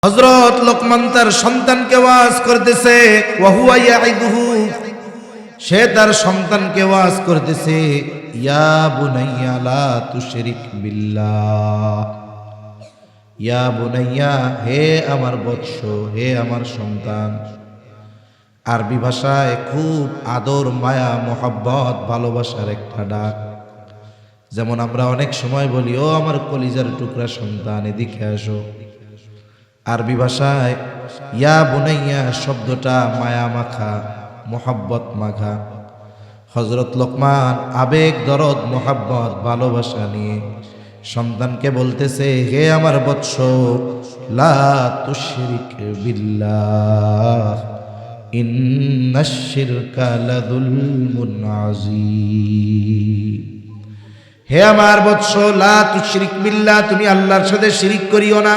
হযরত লোকমান তার সন্তানকে ওয়াজ করতেছে, ওয়া হুয়া ইয়াইদুহু, সে তার সন্তানকে ওয়াজ করতেছে, ইয়া বুনাইয়া লা তুশরিক বিল্লাহ, ইয়া বুনাইয়া, হে আমার বৎস, হে আমার সন্তান। আরবি ভাষায় খুব আদর, মায়া, মোহাব্বত, ভালোবাসার একটা ডাক। যেমন আমরা অনেক সময় বলি, ও আমার কলিজার টুকরা সন্তান, এদিকে আসো। আরবি ভাষায় ইয়া বুনাইয়া শব্দটা মায়া মাখা, মোহাব্বত মাখা। হযরত লোকমান আবেগ, দরদ, মোহাব্বত, ভালোবাসা নিয়ে সন্তানকে বলতেছে, হে আমার বৎস, লা তুশরিক বিল্লাহ, ইন্নাশ শিরকা লাযুলমুন আযীম। হে আমার বৎস, লা তুশরিক বিল্লাহ, তুমি আল্লাহর সাথে শিরিক করিও না।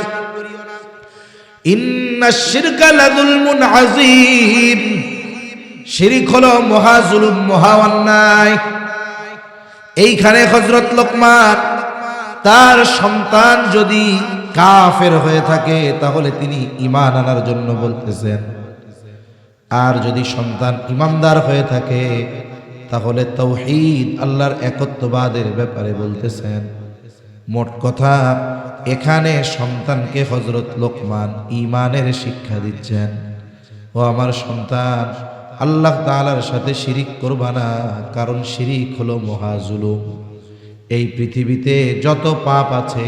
ইন্নাশ শিরকা লাযুলমুন আযীম, শিরিক হলো মহা জুলুম, মহা অন্যায়। এইখানে হযরত লোকমান তার সন্তান যদি কাফের হয়ে থাকে তাহলে তিনি ঈমান আনার জন্য বলতেছেন, আর যদি সন্তান ঈমানদার হয়ে থাকে তাহলে তাওহীদ, আল্লাহর একত্ববাদের ব্যাপারে বলতেছেন। মোট কথা, এখানে সন্তানকে হযরত লোকমান ঈমানের শিক্ষা দিচ্ছেন। ও আমার সন্তান, আল্লাহ তাআলার সাথে শিরিক করবা না, কারণ শিরিক হলো মহাজুলুম। এই পৃথিবীতে যত পাপ আছে,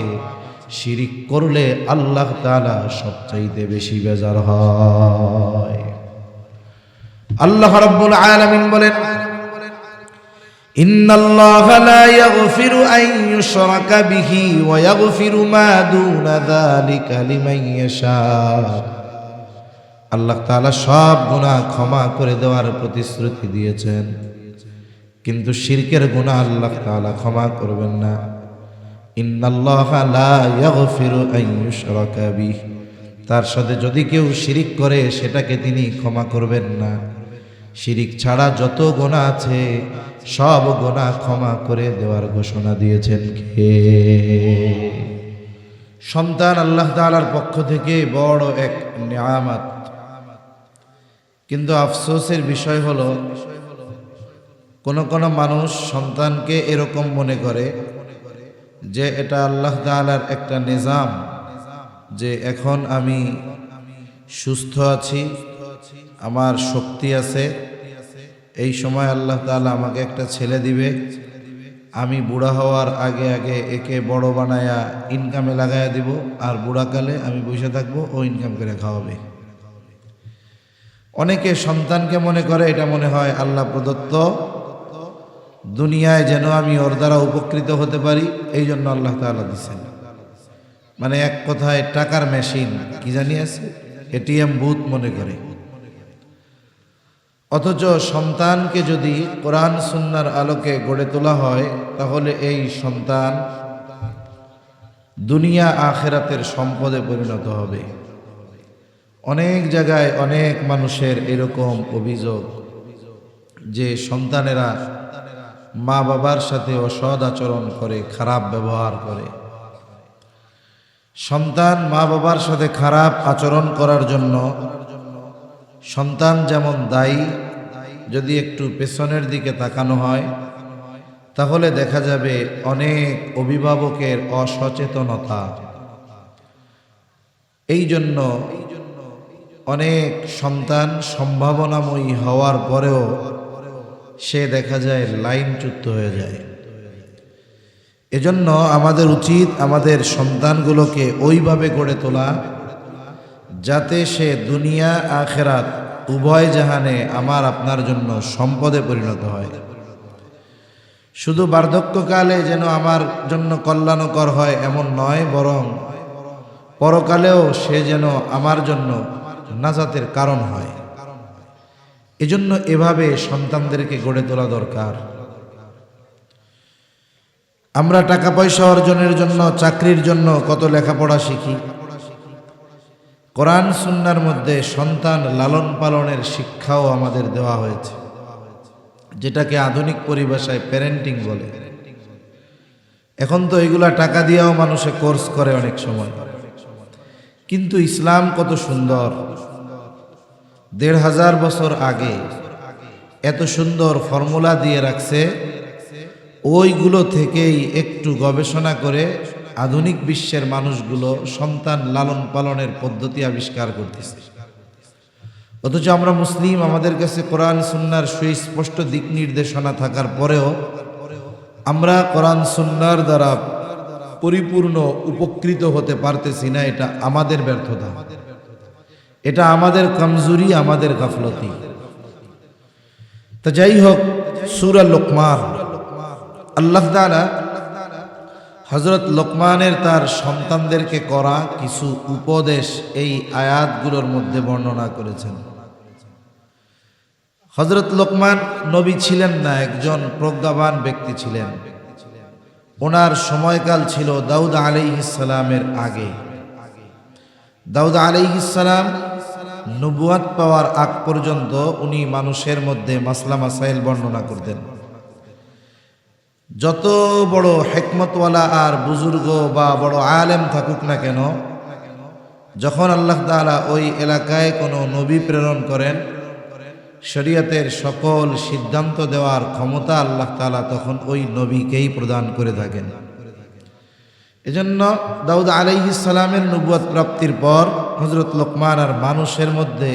শিরিক করলে আল্লাহ তাআলা সবচাইতে বেশি বেজার হয়। আল্লাহ রাব্বুল আলামিন বলেন, ইন্নাল্লাহা লা ইয়াগফিরু আন ইউশরাকা বিহি ওয়া ইয়াগফিরু মা দুনা যালিকা লিমান ইয়াশা। আল্লাহ তাআলা সব গুনাহ ক্ষমা করে দেওয়ার প্রতিশ্রুতি দিয়েছেন, কিন্তু শিরকের গুনাহ আল্লাহ তাআলা ক্ষমা করবেন না। ইন্নাল্লাহা লা ইয়াগফিরু আন ইউশরাকা বিহি, তার সাথে যদি কেউ শিরিক করে সেটাকে তিনি ক্ষমা করবেন না। শিরিক ছাড়া যত গুনাহ আছে সব গুনাহ ক্ষমা করে দেওয়ার ঘোষণা দিয়েছেন কে? সন্তান আল্লাহ তাআলার পক্ষ থেকে বড় এক নিয়ামত। কিন্তু আফসোসের বিষয় হলো, কোন কোন মানুষ সন্তানকে এরকম মনে করে যে এটা আল্লাহ তাআলার একটা নিজাম, যে এখন আমি সুস্থ আছি, আমার শক্তি আছে, এই সময় আল্লাহ তাআলা আমাকে একটা ছেলে দিবে, আমি বুড়া হওয়ার আগে আগে একে বড় বানায়া ইনকামে লাগাইয়া দিব, আর বুড়াকালে আমি বসে থাকবো, ও ইনকাম করে খাওয়াবে। অনেকে সন্তানকে মনে করে এটা মনে হয় আল্লাহ প্রদত্ত, দুনিয়ায় যেন আমি ওর দ্বারা উপকৃত হতে পারি, এই জন্য আল্লাহ তাআলা দিচ্ছেন। মানে এক কথায় টাকার মেশিন, কি জানি আছে, এটিএম বুথ মনে করে। অথচ সন্তানকে যদি কোরআন সুন্নাহর আলোকে গড়ে তোলা হয় তাহলে এই সন্তান দুনিয়া আখিরাতের সম্পদে পরিণত হবে। অনেক জায়গায় অনেক মানুষের এরকম অভিযোগ যে সন্তানেরা মা বাবার সাথে অসৎ আচরণ করে, খারাপ ব্যবহার করে। সন্তান মা বাবার সাথে খারাপ আচরণ করার জন্য সন্তান যেমন দায়ী, যদি একটু পেছনের দিকে তাকানো হয় তাহলে দেখা যাবে অনেক অভিভাবকের অসচেতনতা। এই জন্য অনেক সন্তান সম্ভাবনাময়ী হওয়ার পরেও সে দেখা যায় লাইনচ্যুত হয়ে যায়। এজন্য আমাদের উচিত আমাদের সন্তানগুলোকে ওইভাবে গড়ে তোলা যাতে সে দুনিয়া আখিরাত উভয় জাহানে আমার আপনার জন্য সম্পদে পরিণত হয়। শুধু বার্ধক্যকালে যেন আমার জন্য কল্যাণকর হয় এমন নয়, বরং পরকালেও সে যেন আমার জন্য নাজাতের কারণ হয়। এজন্য এভাবে সন্তানদেরকে গড়ে তোলা দরকার। আমরা টাকা পয়সা অর্জনের জন্য, চাকরির জন্য কত লেখাপড়া শিখি। কোরআন সুন্নাহর মধ্যে সন্তান লালন পালনের শিক্ষাও আমাদের দেওয়া হয়েছে, যেটাকে আধুনিক পরিভাষায় প্যারেন্টিং বলে। এখন তো এগুলা টাকা দিয়েও মানুষে কোর্স করে অনেক সময়। কিন্তু ইসলাম কত সুন্দর, ১৫০০ বছর আগে এত সুন্দর ফর্মুলা দিয়ে রাখছে। ওইগুলো থেকেই একটু গবেষণা করে আধুনিক বিশ্বের মানুষগুলো সন্তান লালন পালনের পদ্ধতি আবিষ্কার করতেছে। অথচ আমরা মুসলিম, আমাদের কাছে কোরআন সুন্নাহর সুস্পষ্ট দিক নির্দেশনা থাকার পরেও আমরা কোরআন সুন্নাহর দ্বারা পরিপূর্ণ উপকৃত হতে পারতেছি না। এটা আমাদের ব্যর্থতা, এটা আমাদের কমজোরি, আমাদের গাফলতি। তা যাই হোক, সূরা লোকমান, আল্লাহ তাআলা হযরত লোকমানের তার সন্তানদেরকে করা কিছু উপদেশ এই আয়াতগুলোর মধ্যে বর্ণনা করেছেন। হযরত লোকমান নবী ছিলেন না, একজন প্রজ্ঞাবান ব্যক্তি ছিলেন। ওনার সময়কাল ছিল দাউদ আলাইহিস সালামের আগে। দাউদ আলাইহিস সালাম নবুয়াত পাওয়ার আগ পর্যন্ত উনি মানুষের মধ্যে মাসলা মাসাইল বর্ণনা করতেন। যত বড় হিকমতওয়ালা আর বুজুর্গ বা বড় আলেম থাকুক না কেন, যখন আল্লাহ তাআলা ওই এলাকায় কোনো নবী প্রেরণ করেন, শরীয়তের সকল সিদ্ধান্ত দেওয়ার ক্ষমতা আল্লাহ তাআলা তখন ওই নবীকেই প্রদান করে থাকেন। এজন্য দাউদ আলাইহিস সালামের নবুয়ত প্রাপ্তির পর হযরত লোকমান আর মানুষের মধ্যে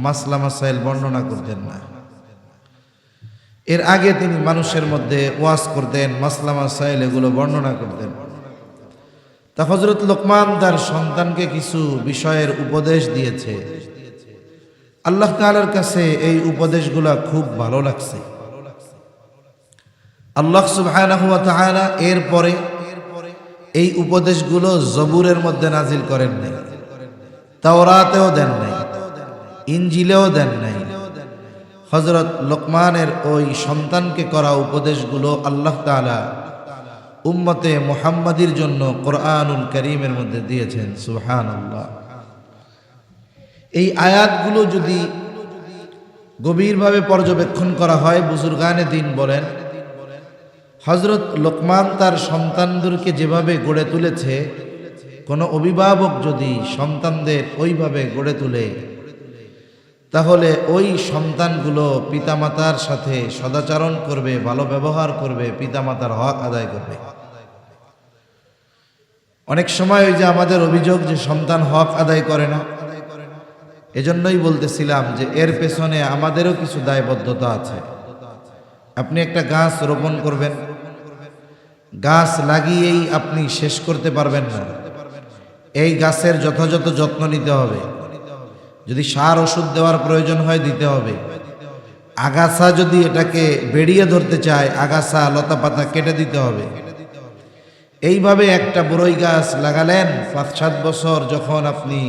মাসলা মাসাইল বর্ণনা করতেন না। এর আগে তিনি মানুষের মধ্যে ওয়াজ করতেন, মাসলা মাসাইল এগুলো বর্ণনা করতেন। তা হযরত লোকমান তার সন্তানকে কিছু বিষয়ের উপদেশ দিয়েছে। আল্লাহ তাআলার কাছে এই উপদেশগুলো খুব ভালো লাগছে। আল্লাহ সুবহানাহু ওয়া তাআলা এরপরে এই উপদেশগুলো জবুরের মধ্যে নাজিল করেন নাই, তাওরাতেও দেন নাই, ইনজিলেও দেন নাই। হযরত লোকমানের ওই সন্তানকে করা উপদেশগুলো আল্লাহ তাআলা উম্মতে মুহাম্মাদির জন্য কোরআনুল কারীমের মধ্যে দিয়েছেন। সুবহানাল্লাহ। এই আয়াতগুলো যদি গভীরভাবে পর্যবেক্ষণ করা হয়, বুজুর্গানে দ্বীন বলেন, হযরত লোকমান তার সন্তানদেরকে যেভাবে গড়ে তুলেছে, কোনো অভিভাবক যদি সন্তানদের ওইভাবে গড়ে তোলে, তাহলে ওই সন্তানগুলো পিতামাতার সাথে সদাচরণ করবে, ভালো ব্যবহার করবে, পিতামাতার হক আদায় করবে। অনেক সময় ওই যে আমাদের অভিযোগ যে সন্তান হক আদায় করে না, এজন্যই বলতেছিলাম যে এর পেছনে আমাদেরও কিছু দায়বদ্ধতা আছে। আপনি একটা গাছ রোপণ করবেন, গাছ লাগিয়েই আপনি শেষ করতে পারবেন না। এই গাছের যথাযথ যত্ন নিতে হবে। যদি সার ওষুধ দেওয়ার প্রয়োজন হয় দিতে হবে। আগাছা যদি এটাকে বেড়িয়ে ধরতে চায়, আগাছা লতা পাতা কেটে দিতে হবে। এইভাবে একটা বড়ই গাছ লাগালেন, ৫-৭ বছর যখন আপনি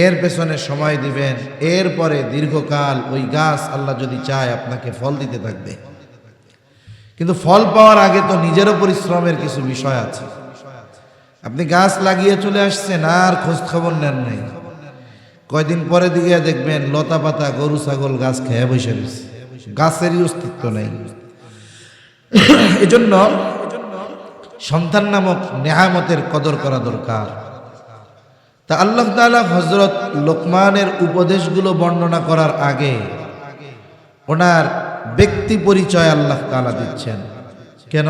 এর পেছনে সময় দিবেন, এরপরে দীর্ঘকাল ওই গাছ আল্লাহ যদি চায় আপনাকে ফল দিতে থাকবে। কিন্তু ফল পাওয়ার আগে তো নিজেরও পরিশ্রমের কিছু বিষয় আছে। আপনি গাছ লাগিয়ে চলে আসছেন, আর খোঁজ খবর নেন নাই, কয়দিন পরে দিকে দেখবেন লতা পাতা গরু ছাগল গাছ খেয়ে বসে রয়েছে, গাছেরই অস্তিত্ব নেই। এজন্য সন্তান নামক নেয়ামতের কদর করা দরকার। তা আল্লাহ তাআলা হযরত লোকমানের উপদেশগুলো বর্ণনা করার আগে ওনার ব্যক্তি পরিচয় আল্লাহ তাআলা দিচ্ছেন। কেন?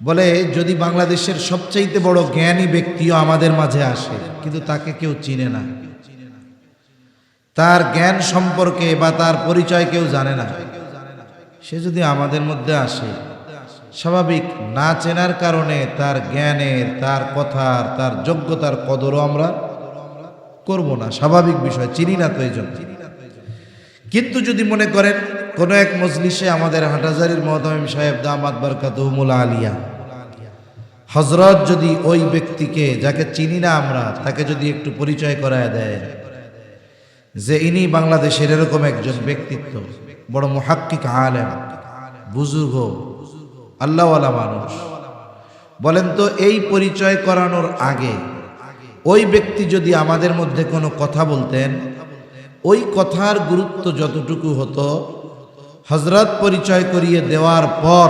বলে যদি বাংলাদেশের সবচাইতে বড় জ্ঞানী ব্যক্তিও আমাদের মাঝে আসে, কিন্তু তাকে কেউ চিনে না, তার জ্ঞান সম্পর্কে বা তার পরিচয় কেউ জানে না, সে যদি আমাদের মধ্যে আসে, স্বাভাবিক না চেনার কারণে তার জ্ঞানের, তার কথার, তার যোগ্যতার কদরও আমরা করব না। স্বাভাবিক বিষয়, চিনি না তো এই জন্য। কিন্তু যদি মনে করেন কোনো এক মজলিসে আমাদের হাটহাজারীর মুহতামিম সাহেব দামাত বারকাতুহুমুল আলিয়া হযরত যদি ওই ব্যক্তিকে, যাকে চিনি না আমরা, তাকে যদি একটু পরিচয় করায় দেয় যে ইনি বাংলাদেশের এরকম একজন ব্যক্তিত্ব, বড় মুহাক্কিক আলেম, বুজুর্গ, আল্লাহওয়ালা মানুষ, বলেন তো এই পরিচয় করানোর আগে ওই ব্যক্তি যদি আমাদের মধ্যে কোনো কথা বলতেন, ওই কথার গুরুত্ব যতটুকু হতো, হযরত পরিচয় করিয়ে দেওয়ার পর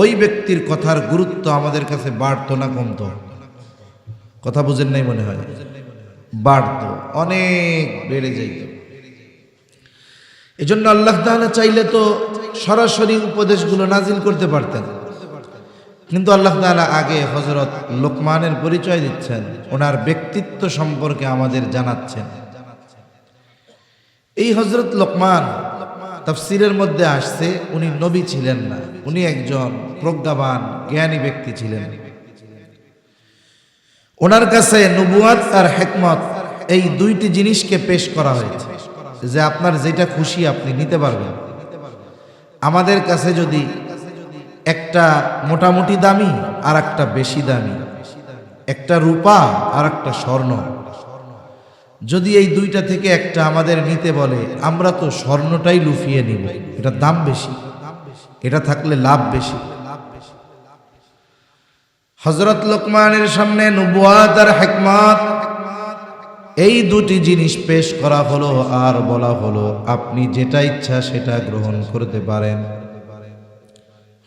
ওই ব্যক্তির কথার গুরুত্ব আমাদের কাছে বাড়তো না কমতো? কথা বুঝেন নাই মনে হয়, বাড়ত, অনেক বেড়ে যাইত। এজন্য আল্লাহ তাআলা চাইলে তো সরাসরি উপদেশগুলো নাজিল করতে পারতেন, কিন্তু আল্লাহ তাআলা আগে হযরত লোকমানের পরিচয় দিচ্ছেন, ওনার ব্যক্তিত্ব সম্পর্কে আমাদের জানাচ্ছেন। এই হযরত লোকমান তাফসীরের মধ্যে আসছে উনি নবী ছিলেন না, উনি একজন প্রজ্ঞাবান জ্ঞানী ব্যক্তি ছিলেন। ওনার কাছে নবুয়াত আর হিকমত এই দুইটি জিনিসকে পেশ করা হয়েছে, যে আপনার যেটা খুশি আপনি নিতে পারবেন। আমাদের কাছে যদি একটা মোটামুটি দামি আর একটা বেশি দামি, একটা রূপা আর একটা স্বর্ণ, যদি এই দুইটা থেকে একটা আমাদের নিতে বলে, আমরা তো স্বর্ণটাই লুফিয়ে নিব, এটা দাম বেশি, এটা থাকলে লাভ বেশি। হযরত লোকমানের সামনে নবুয়াত আর হিকমত এই দুটি জিনিস পেশ করা হলো, আর বলা হলো আপনি যেটা ইচ্ছা সেটা গ্রহণ করতে পারেন।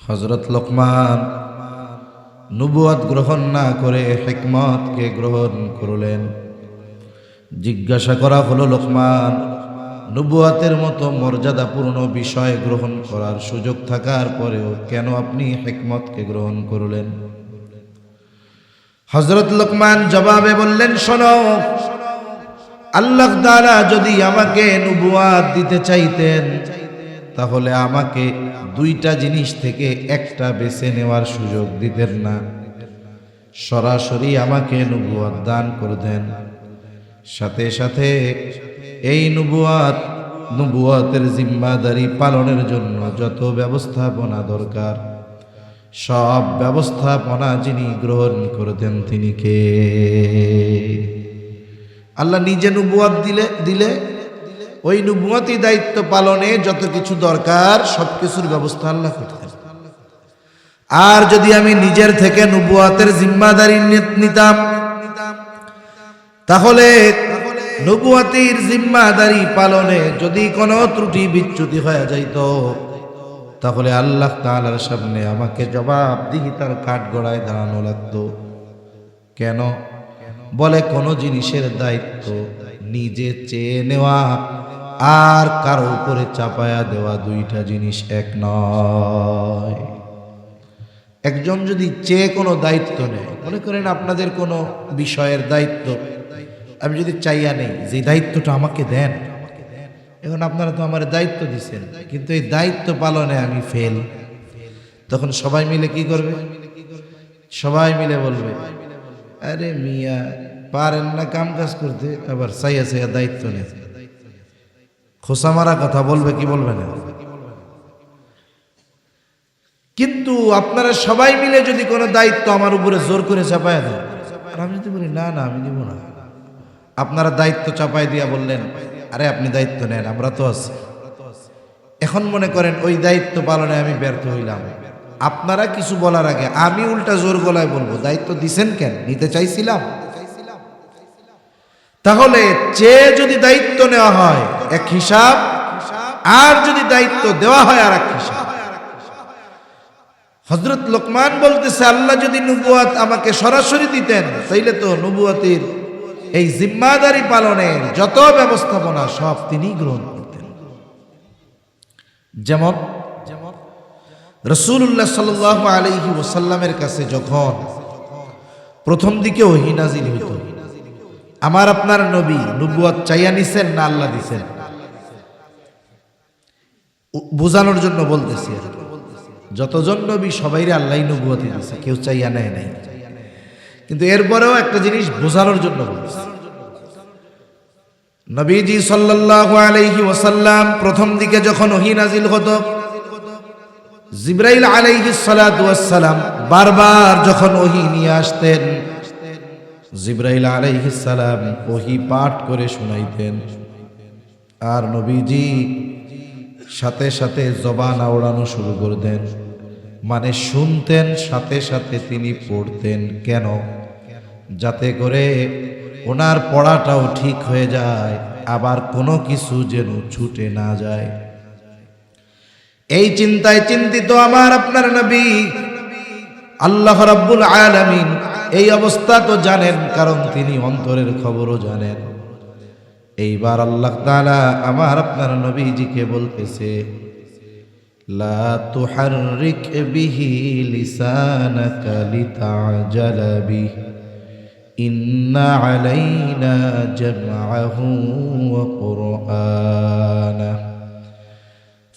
হযরত লোকমান নবুয়াত গ্রহণ না করে হিকমতকে গ্রহণ করলেন। জিজ্ঞাসা করা হলো, লোকমান, নবুয়াতের মতো মর্যাদাপূর্ণ বিষয় গ্রহণ করার সুযোগ থাকার পরেও কেন আপনি হিকমতকে গ্রহণ করলেন? হযরত লোকমান জবাবে বললেন, শোনো, আল্লাহ তাআলা যদি আমাকে নবুয়াত দিতে চাইতেন তাহলে আমাকে দুইটা জিনিস থেকে একটা বেছে নেওয়ার সুযোগ দিতেন না, সরাসরি আমাকে নবুয়াত দান করতেন। সাথে সাথে এই নবুয়াতের জিম্মাদারি পালনের জন্য যত ব্যবস্থাপনা দরকার সব ব্যবস্থাপনা যিনি গ্রহণ করতেন তিনি কে? আল্লাহ নিজে নবুয়াত দিলে ওই নবুয়াতি দায়িত্ব পালনে যত কিছু দরকার সবকিছুর ব্যবস্থা আল্লাহ করতেন। আর যদি আমি নিজের থেকে নবুয়াতের জিম্মাদারি নিতাম তাহলে নবুয়াতির জিম্মাদারি পালনে যদি কোনো ত্রুটি বিচ্যুতি হয়ে যাইত তাহলে আল্লাহ তাআলার সামনে আমাকে জবাবদিহিতার কাঠগড়ায় দাঁড়ানো লাগতো। কেন? বলে কোন জিনিসের দায়িত্ব নিজে চেয়ে নেওয়া আর কারো উপরে চাপায়া দেওয়া দুইটা জিনিস এক নয়। একজন যদি চেয়ে কোনো দায়িত্ব নেয়, মনে করেন আপনাদের কোনো বিষয়ের দায়িত্ব আমি যদি চাইয়া নেই যে দায়িত্বটা আমাকে দেন, এখন আপনারা তো আমার দায়িত্ব দিচ্ছেন কিন্তু এই দায়িত্ব পালনে আমি ফেল, তখন সবাই মিলে কি করবে? সবাই মিলে বলবে, আরে মিয়া পারেন না কাম কাজ করতে, আবার চাইয়া চাইয়া দায়িত্ব নেই। খোসা মারা কথা বলবে কি বলবে না? কিন্তু আপনারা সবাই মিলে যদি কোনো দায়িত্ব আমার উপরে জোর করে চাপায় দেন, আর আমি যদি বলি না না আমি নিব না, আপনারা দায়িত্ব চাপাই দিয়া বললেন আরে আপনি দায়িত্ব নেন, আমরা তো আছি। এখন মনে করেন ওই দায়িত্ব পালনে আমি ব্যর্থ হইলাম, আপনারা কিছু বলার আগে আমি উল্টা জোর গলায় বলবো দায়িত্ব দিছেন কেন? নিতে চাইছিলাম। তাহলে চেয়ে যদি দায়িত্ব নেওয়া হয় এক হিসাব, আর যদি দায়িত্ব দেওয়া হয় আর এক হিসাব। হযরত লোকমান বলতেছে, আল্লাহ যদি নবুয়াত আমাকে সরাসরি দিতেন তাইলে তো নবুয়াতের এই জিম্মাদারি পালনের যত ব্যবস্থাপনা সব তিনি গ্রহণ করতেন। যেমন রাসূলুল্লাহ সাল্লাল্লাহু আলাইহি ওয়াসাল্লামের কাছে যখন প্রথম দিকে ওহী নাজিল হইত, আমার আপনার নবী নবুয়াত চাইয়া নিছেন না আল্লাহ দিছেন? বোঝানোর জন্য বলতেছি, যতজন নবী সবাইরে আল্লাহই নবুয়াতি দিয়েছে, কেউ চাইয়া নেয় নাই। কিন্তু এরপরেও একটা জিনিস বোঝানোর জন্য বলতেছি, নবীজি সাল্লাল্লাহু আলাইহি ওয়াসাল্লাম প্রথম দিকে যখন ওহী নাজিল হতো, জিবরাইল আলাইহিস সালাতু ওয়াস সালাম বারবার যখন ওহী নিয়ে আসতেন, জিবরাইল আলাইহিস সালাম ওহী পাঠ করে শোনাইতেন, আর নবীজি সাথে সাথে জবান আওড়ানো শুরু করতেন, মানে শুনতেন সাথে সাথে তিনি পড়তেন। কেন? যাতে করে ওনার পড়াটাও ঠিক হয়ে যায়, আবার কোনো কিছু যেন ছুটে না যায়। এই চিন্তায় চিন্তিত আমার আপনার নবী আল্লাহ রাব্বুল আলামিন এই অবস্থা তো জানেন, কারণ তিনি অন্তরের খবরও জানেন। এইবার আল্লাহ তাআলা আমার আপনার নবীজিকে বলতেছে, লা তুহাররিক বিহি লিসানাকা লিতা'জালা বিহি ইন্না আলাইনা জামআহু ওয়া কুরআনা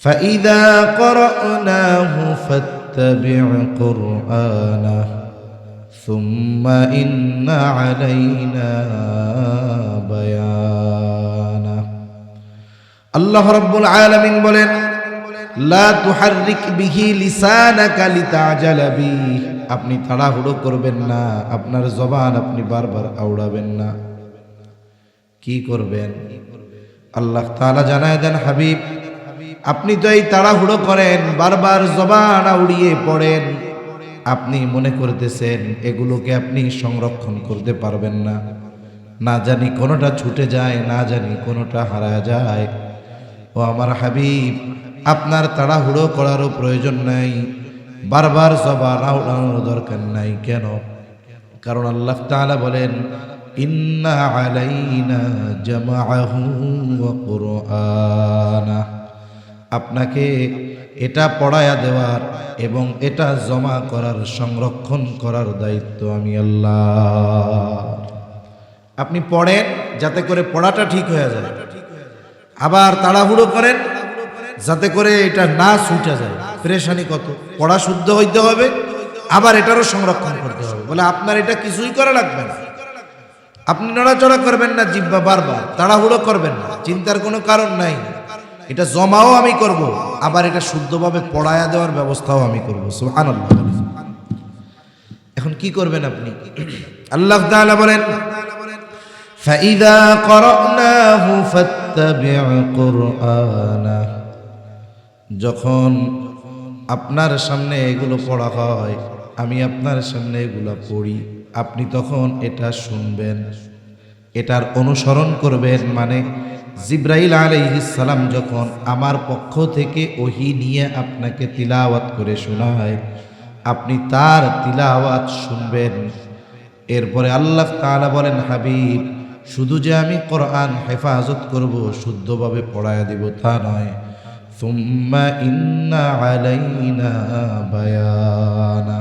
ফাইযা ক্বরা'নাহু ফাত্তাবি' কুরআনা সুম্মা ইন্না আলাইনা বায়ানা। আল্লাহ রাব্বুল আলামিন বলেন, লা তুহাররিক বিহি লিসানাকা লিতা'জালা বিহি, আপনি তাড়াহুড়ো করবেন না, আপনার জবান আপনি বারবার আওড়াবেন না। কি করবেন? আল্লাহ তাআলা জানায় দেন, হাবিব আপনি তো এই তাড়াহুড়ো করেন, বারবার জবান আউড়িয়ে পড়েন, আপনি মনে করতেছেন এগুলোকে আপনি সংরক্ষণ করতে পারবেন না, না জানি কোনোটা ছুটে যায়, না জানি কোনোটা হারা যায়। ও আমার হাবিব, আপনার তাড়াহুড়ো করারও প্রয়োজন নাই, বারবার জবান আওড়ানোর দরকার নাই। কেন? কারণ আল্লাহ তাআলা বলেন, ইন্না আলাইনা জামআহু ওয়া কুরআনা, আপনাকে এটা পড়ায়া দেওয়ার এবং এটা জমা করার, সংরক্ষণ করার দায়িত্ব আমি আল্লাহ। আপনি পড়েন যাতে করে পড়াটা ঠিক হয়ে যায়, আবার তাড়াহুড়ো করেন যাতে করে এটা না ছুটে যায়। পেরেশানি কত! পড়া শুদ্ধ হইতে হবে, আবার এটারও সংরক্ষণ করতে হবে। বলে আপনার এটা কিছুই করা লাগবে না, আপনি নড়াচড়া করবেন না, জিহ্বা বারবার তাড়াহুড়ো করবেন না, চিন্তার কোনো কারণ নাই। এটা জমাও আমি করব, আবার এটা শুদ্ধভাবে পড়ায়া দেওয়ার ব্যবস্থাও আমি করব। সুবহানাল্লাহ। এখন কি করবেন আপনি? আল্লাহ তাআলা বলেন, ফাইযা ক্বরা'নাহু ফাত্তাবি' কুরআনা, যখন আপনার সামনে এগুলো পড়া হয়, আমি আপনার সামনে এগুলো পড়ি, আপনি তখন এটা শুনবেন, এটার অনুসরণ করবেন। মানে জিবরাইল আলাইহিস সালাম যখন আমার পক্ষ থেকে ওহী নিয়ে আপনাকে তিলাওয়াত করে শোনায়, আপনি তার তিলাওয়াত শুনবেন। এরপরে আল্লাহ তাআলা বলেন, হাবিব শুধু যে আমি কোরআন হেফাজত করব, শুদ্ধভাবে পড়ায়া দিব তা নয়, সুম্মা ইন্না আলাইনা বায়ানা,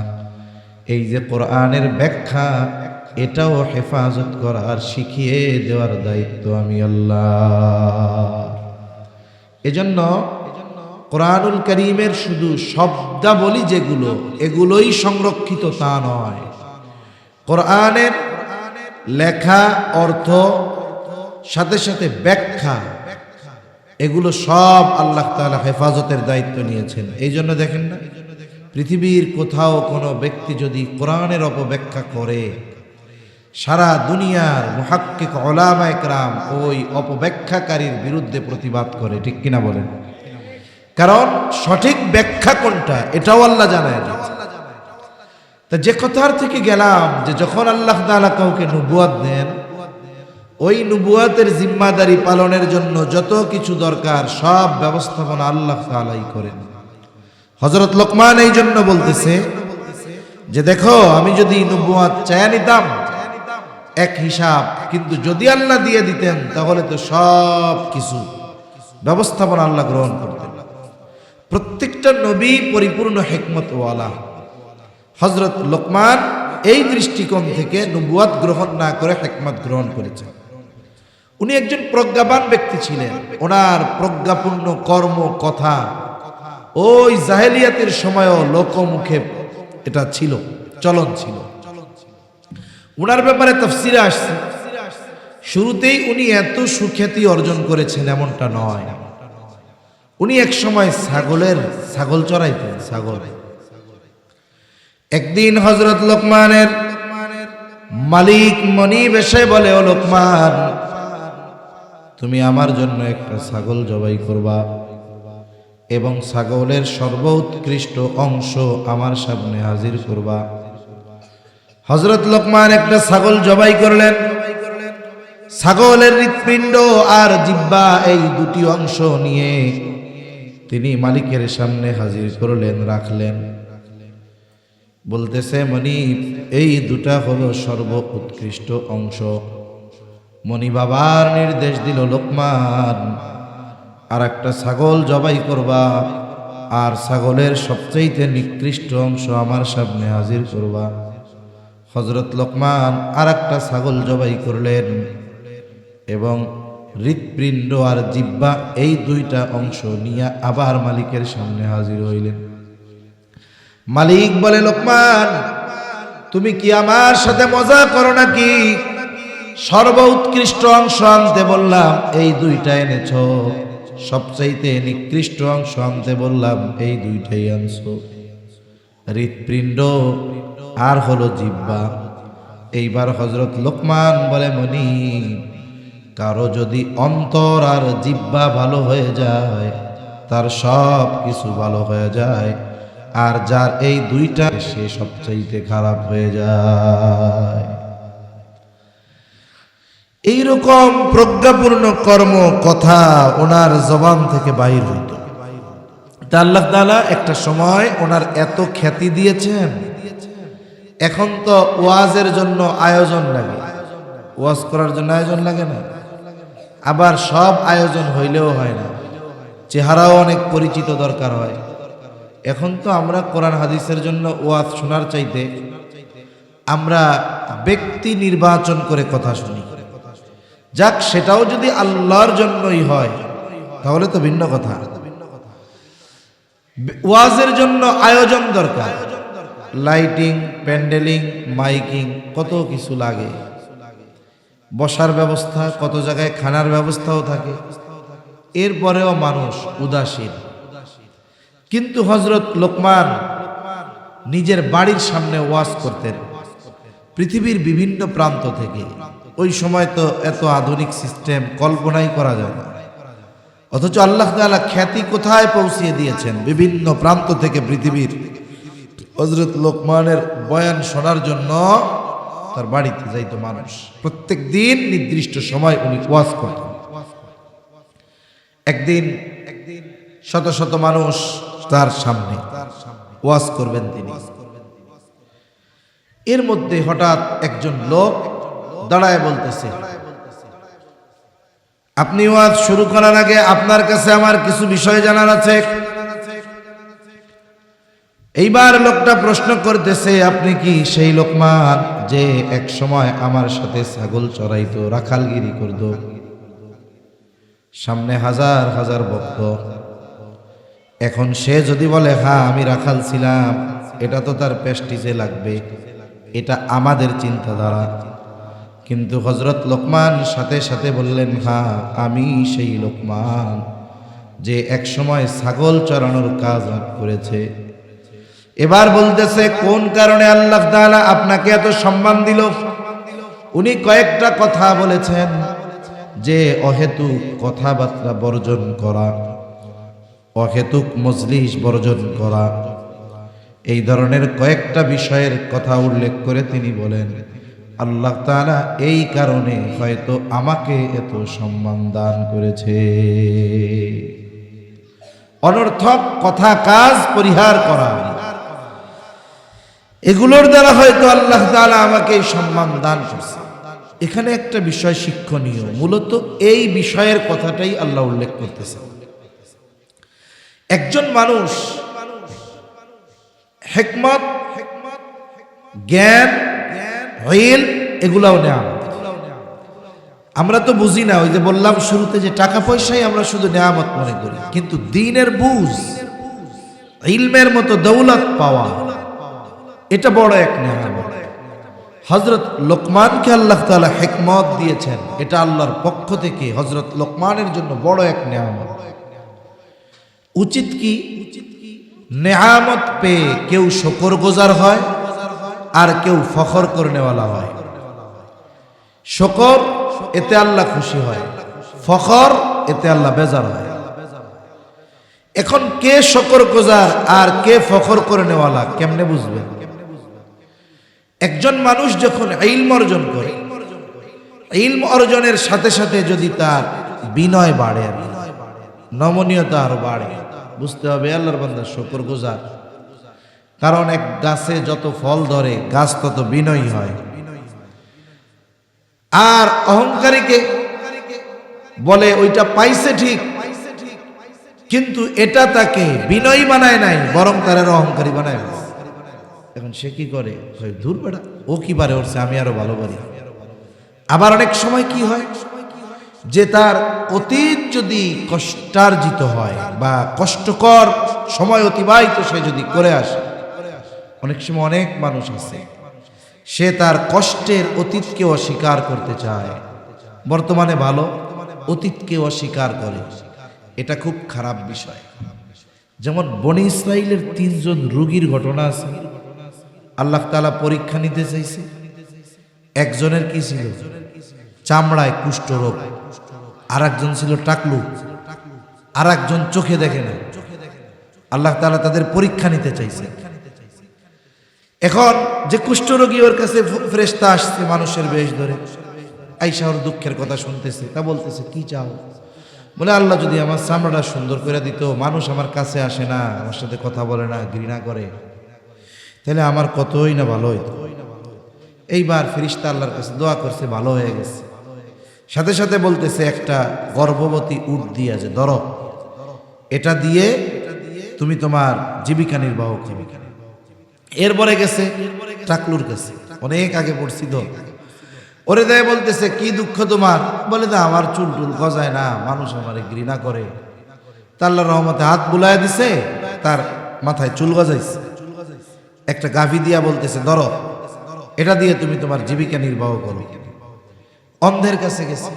এই যে কোরআনের ব্যাখ্যা, এটাও হেফাজত করার, শিখিয়ে দেওয়ার দায়িত্ব আমি আল্লাহ। এজন্য কোরআনুল কারীমের শুধু শব্দাবলী যেগুলো, এগুলোই সংরক্ষিত তা নয়। কোরআনের লেখা, অর্থ, সাথে সাথে ব্যাখ্যা, এগুলো সব আল্লাহ তাআলা হেফাজতের দায়িত্ব নিয়েছেন। এই জন্য দেখেন না, পৃথিবীর কোথাও কোনো ব্যক্তি যদি কোরআনের অপব্যাখ্যা করে, সারা দুনিয়ার মুহাক্কিক উলামায়ে কেরাম ওই অপব্যাখ্যাকারীর বিরুদ্ধে প্রতিবাদ করে। ঠিক কিনা বলেন? কারণ সঠিক ব্যাখ্যা কোনটা এটাও আল্লাহ জানায় না। তা যে কথার থেকে গেলাম, যে যখন আল্লাহ তাআলা কাউকে নবুয়ত দেন, ওই নবুয়তের জিম্মাদারি পালনের জন্য যত কিছু দরকার সব ব্যবস্থাপনা আল্লাহ তাআলাই করেন। হযরত লোকমান এই জন্য বলতেছে যে দেখো, আমি যদি নবুয়ত চাইয়া নিতাম এক হিসাব, কিন্তু যদি আল্লাহ দিয়ে দিতেন তাহলে তো সব কিছু ব্যবস্থাপনা আল্লাহ গ্রহণ করতেন। প্রত্যেকটা নবী পরিপূর্ণ হিকমতওয়ালা। হযরত লোকমান এই দৃষ্টিকোণ থেকে নবুয়ত গ্রহণ না করে হিকমত গ্রহণ করেছেন। উনি একজন প্রজ্ঞাবান ব্যক্তি ছিলেন। ওনার প্রজ্ঞাপূর্ণ কর্ম, কথা ওই জাহেলিয়াতের সময়ও লোকমুখে এটা ছিল, চলন ছিল। উনার ব্যাপারে তাফসীরে আসছে, শুরুতেই উনি এত সুখ্যাতি অর্জন করেছেন এমনটা নয়। উনি এক সময় ছাগল চড়াইতেন, ছাগল। একদিন হযরত লোকমানের মালিক মনিব এসে বলে, ও লোকমান, তুমি আমার জন্য একটা ছাগল জবাই করবা এবং ছাগলের সর্বোৎকৃষ্ট অংশ আমার সামনে হাজির করবা। হযরত লোকমান একটা ছাগল জবাই করলেন। ছাগলের হৃৎপিণ্ড আর জিহ্বা, এই দুটি অংশ নিয়ে তিনি মালিকের সামনে হাজির করলেন, রাখলেন। বলতেছে মনিব এই দুটা হলো সর্ব উৎকৃষ্ট অংশ। মনিব আবার নির্দেশ দিল লোকমান আর একটা ছাগল জবাই করবা, আর ছাগলের সবচেয়ে নিকৃষ্ট অংশ আমার সামনে হাজির করবা। হযরত লোকমান আর একটা ছাগল জবাই করলেন এবং হৃৎপিণ্ড আর জিহ্বা এই দুইটা অংশ নিয়ে আবার মালিকের সামনে হাজির হইলেন। মালিক বলে, লোকমান তুমি কি আমার সাথে মজা করো নাকি? সর্ব উৎকৃষ্ট অংশ আনতে বললাম, এই দুইটা এনেছো। সবচাইতে নিকৃষ্ট অংশ আনতে বললাম, এই দুইটাই আনছো। হৃৎপিণ্ড আর হলো জিহ্বা। এইবার হযরত লোকমান বলে, মনিব কারো যদি অন্তর আর জিহ্বা ভালো হয়ে যায় তার সব কিছু ভালো হয়ে যায়, আর যার এই দুইটা সে সবচাইতে খারাপ হয়ে যায়। এইরকম প্রজ্ঞাপূর্ণ কর্ম কথা ওনার জবান থেকে বাইর হইত। তা আল্লাহ তাআলা একটা সময় ওনার এত খ্যাতি দিয়েছেন, এখন তো ওয়াজের জন্য আয়োজন লাগে, ওয়াজ করার জন্য আয়োজন লাগে না, আবার সব আয়োজন হইলেও হয় না, চেহারাও অনেক পরিচিত দরকার হয়। এখন তো আমরা কোরআন হাদিসের জন্য ওয়াজ শোনার চাইতে আমরা ব্যক্তি নির্বাচন করে কথা শুনি। যাক, সেটাও যদি আল্লাহর জন্যই হয় তাহলে তো ভিন্ন কথা। ওয়াজের জন্য আয়োজন দরকার, লাইটিং, প্যান্ডেলিং, মাইকিং, কত কিছু লাগে, বসার ব্যবস্থা, কত জায়গায় খানার ব্যবস্থাও থাকে। এরপরেও মানুষ উদাসীন। কিন্তু হযরত লোকমান নিজের বাড়ির সামনে ওয়াজ করতেন পৃথিবীর বিভিন্ন প্রান্ত থেকে। ওই সময় তো এত আধুনিক সিস্টেম কল্পনাই করা যায় না, অথচ আল্লাহ তাআলা খ্যাতি কোথায় পৌঁছিয়ে দিয়েছেন। বিভিন্ন প্রান্ত থেকে পৃথিবীর হযরত লোকমানের বয়ান শোনার জন্য তার বাড়িতে যাইতো মানুষ। প্রত্যেক দিন নির্দিষ্ট সময় উনি ওয়াজ করতেন। একদিন শত শত মানুষ তার সামনে ওয়াজ করবেন তিনি। এর মধ্যে হঠাৎ একজন লোক দাঁড়ায় বলতেছে, আপনি ওয়াজ শুরু করার আগে আপনার কাছে আমার কিছু বিষয় জানার আছে। এইবার লোকটা প্রশ্ন করতেছে, আপনি কি সেই লোকমান যে এক সময় আমার সাথে ছাগল চড়াইতো, রাখালগিরি করত? সামনে হাজার হাজার ভক্ত। এখন সে যদি বলে হ্যাঁ আমি রাখাল ছিলাম, এটা তো তার প্রেস্টিজে লাগবে, এটা আমাদের চিন্তাধারা। কিন্তু হযরত লোকমান সাথে সাথে বললেন, হ্যাঁ আমি সেই লোকমান যে এক সময় ছাগল চড়ানোর কাজ করেছে। এবার বলতেছে, কোন কারণে আল্লাহ তাআলা আপনাকে এত সম্মান দিল? উনি কয়েকটা কথা বলেছেন, যে অহেতুক কথাবার্তা বর্জন করা, অহেতুক মজলিস বর্জন করা, এই ধরনের কয়েকটা বিষয়ের কথা উল্লেখ করে তিনি বলেন, আল্লাহ তাআলা এই কারণে হয়তো আমাকে এত সম্মান দান করেছে। অনর্থক কথা কাজ পরিহার করা, এগুলোর দ্বারা হয়তো আল্লাহ তাআলা আমাকে এই সম্মান দান করছে। এখানে একটা বিষয় শিক্ষণীয়, মূলত এই বিষয়ের কথাটাই আল্লাহ উল্লেখ করতেছে। একজন মানুষ হিকমত, জ্ঞান, ইলম এগুলাও নেয়ামত। আমরা তো বুঝি না, ওই যে বললাম শুরুতে যে টাকা পয়সাই আমরা শুধু নেয়ামত মনে করি, কিন্তু দ্বীনের বুঝ, ইলমের মতো দৌলত পাওয়া, এটা বড় এক নেয়ামত। হযরত লোকমানকে আল্লাহ তাআলা হিকমত দিয়েছেন, এটা আল্লাহর পক্ষ থেকে হযরত লোকমানের জন্য বড় এক নেয়ামত। উচিত কি নেয়ামত পেয়ে কেউ শুকরগুজার হয় আর কেউ ফখর করনেওয়ালা হয়। শুকর এতে আল্লাহ খুশি হয়, ফখর এতে আল্লাহ বেজার হয়। এখন কে শুকরগুজার আর কে ফখর করনেওয়ালা কেমনে বুঝবেন? একজন মানুষ যখন ইলম অর্জন করে, ইলম অর্জনের সাথে সাথে যদি তার বিনয় বাড়ে, নমনীয়তা আরো বাড়ে, বুঝতে হবে আল্লাহর বান্দা শুকরগুজার। কারণ এক গাছে যত ফল ধরে গাছ তত বিনয়ী হয়। আর অহংকারীকে বলে ওইটা পাইছে ঠিক, কিন্তু এটা তাকে বিনয়ী বানায় নাই, বরং তার অহংকারী বানায়। এখন সে কি করে, দূর বেড়া, ও কি পারে ওরছে, আমি আরো ভালো পারি। আবার অনেক সময় কি হয় যে তার অতীত যদি কষ্টার্জিত হয় বা কষ্টকর সময় অতিবাহিত সে যদি করে আসে, অনেক সময় অনেক মানুষ আছে সে তার কষ্টের অতীতকে অস্বীকার করতে চায়, বর্তমানে ভালো, অতীতকে অস্বীকার করে। এটা খুব খারাপ বিষয়। যেমন বনি ইসরাইলের 3 জন রোগীর ঘটনা আছে। আল্লাহ তাআলা পরীক্ষা নিতে চাইছে। একজনের কি ছিল, চামড়ায় কুষ্ঠরোগ, আর একজন ছিল টাকলু, আর একজন চোখে দেখে না। আল্লাহ তাআলা তাদের পরীক্ষা নিতে চাইছে। এখন যে কুষ্ঠরোগী, ওর কাছে ফেরেশতা আসছে মানুষের বেশ ধরে, আইসা ওর দুঃখের কথা শুনতেছে। তা বলতেছে কি চাও? বলে আল্লাহ যদি আমার চামড়াটা সুন্দর করে দিত, মানুষ আমার কাছে আসে না, আমার সাথে কথা বলে না, ঘৃণা করে, তাহলে আমার কতই না ভালো হইতো। এইবার ফেরেশতা আল্লাহর কাছে দোয়া করছে, ভালো হয়ে গেছে। সাথে সাথে বলতেছে একটা গর্ভবতী উট দিয়ে যে ধরো, এটা দিয়ে তুমি তোমার জীবিকা নির্বাহ করবে। এরপরে গেছে টাকলুর কাছে, অনেক আগে পড়ছি তো, ওরে দেয় বলতেছে কি দুঃখ তোমার? বলে দা আমার চুল টুল গজায় না, মানুষ আমারে ঘৃণা করে। তা আল্লাহর রহমতে হাত বুলায় দিছে, তার মাথায় চুল গজাইছে। একটা গাভী দিয়া বলতেছে ধরো, এটা দিয়ে তুমি তোমার জীবিকা নির্বাহ করো। অন্ধের কাছে গেছে,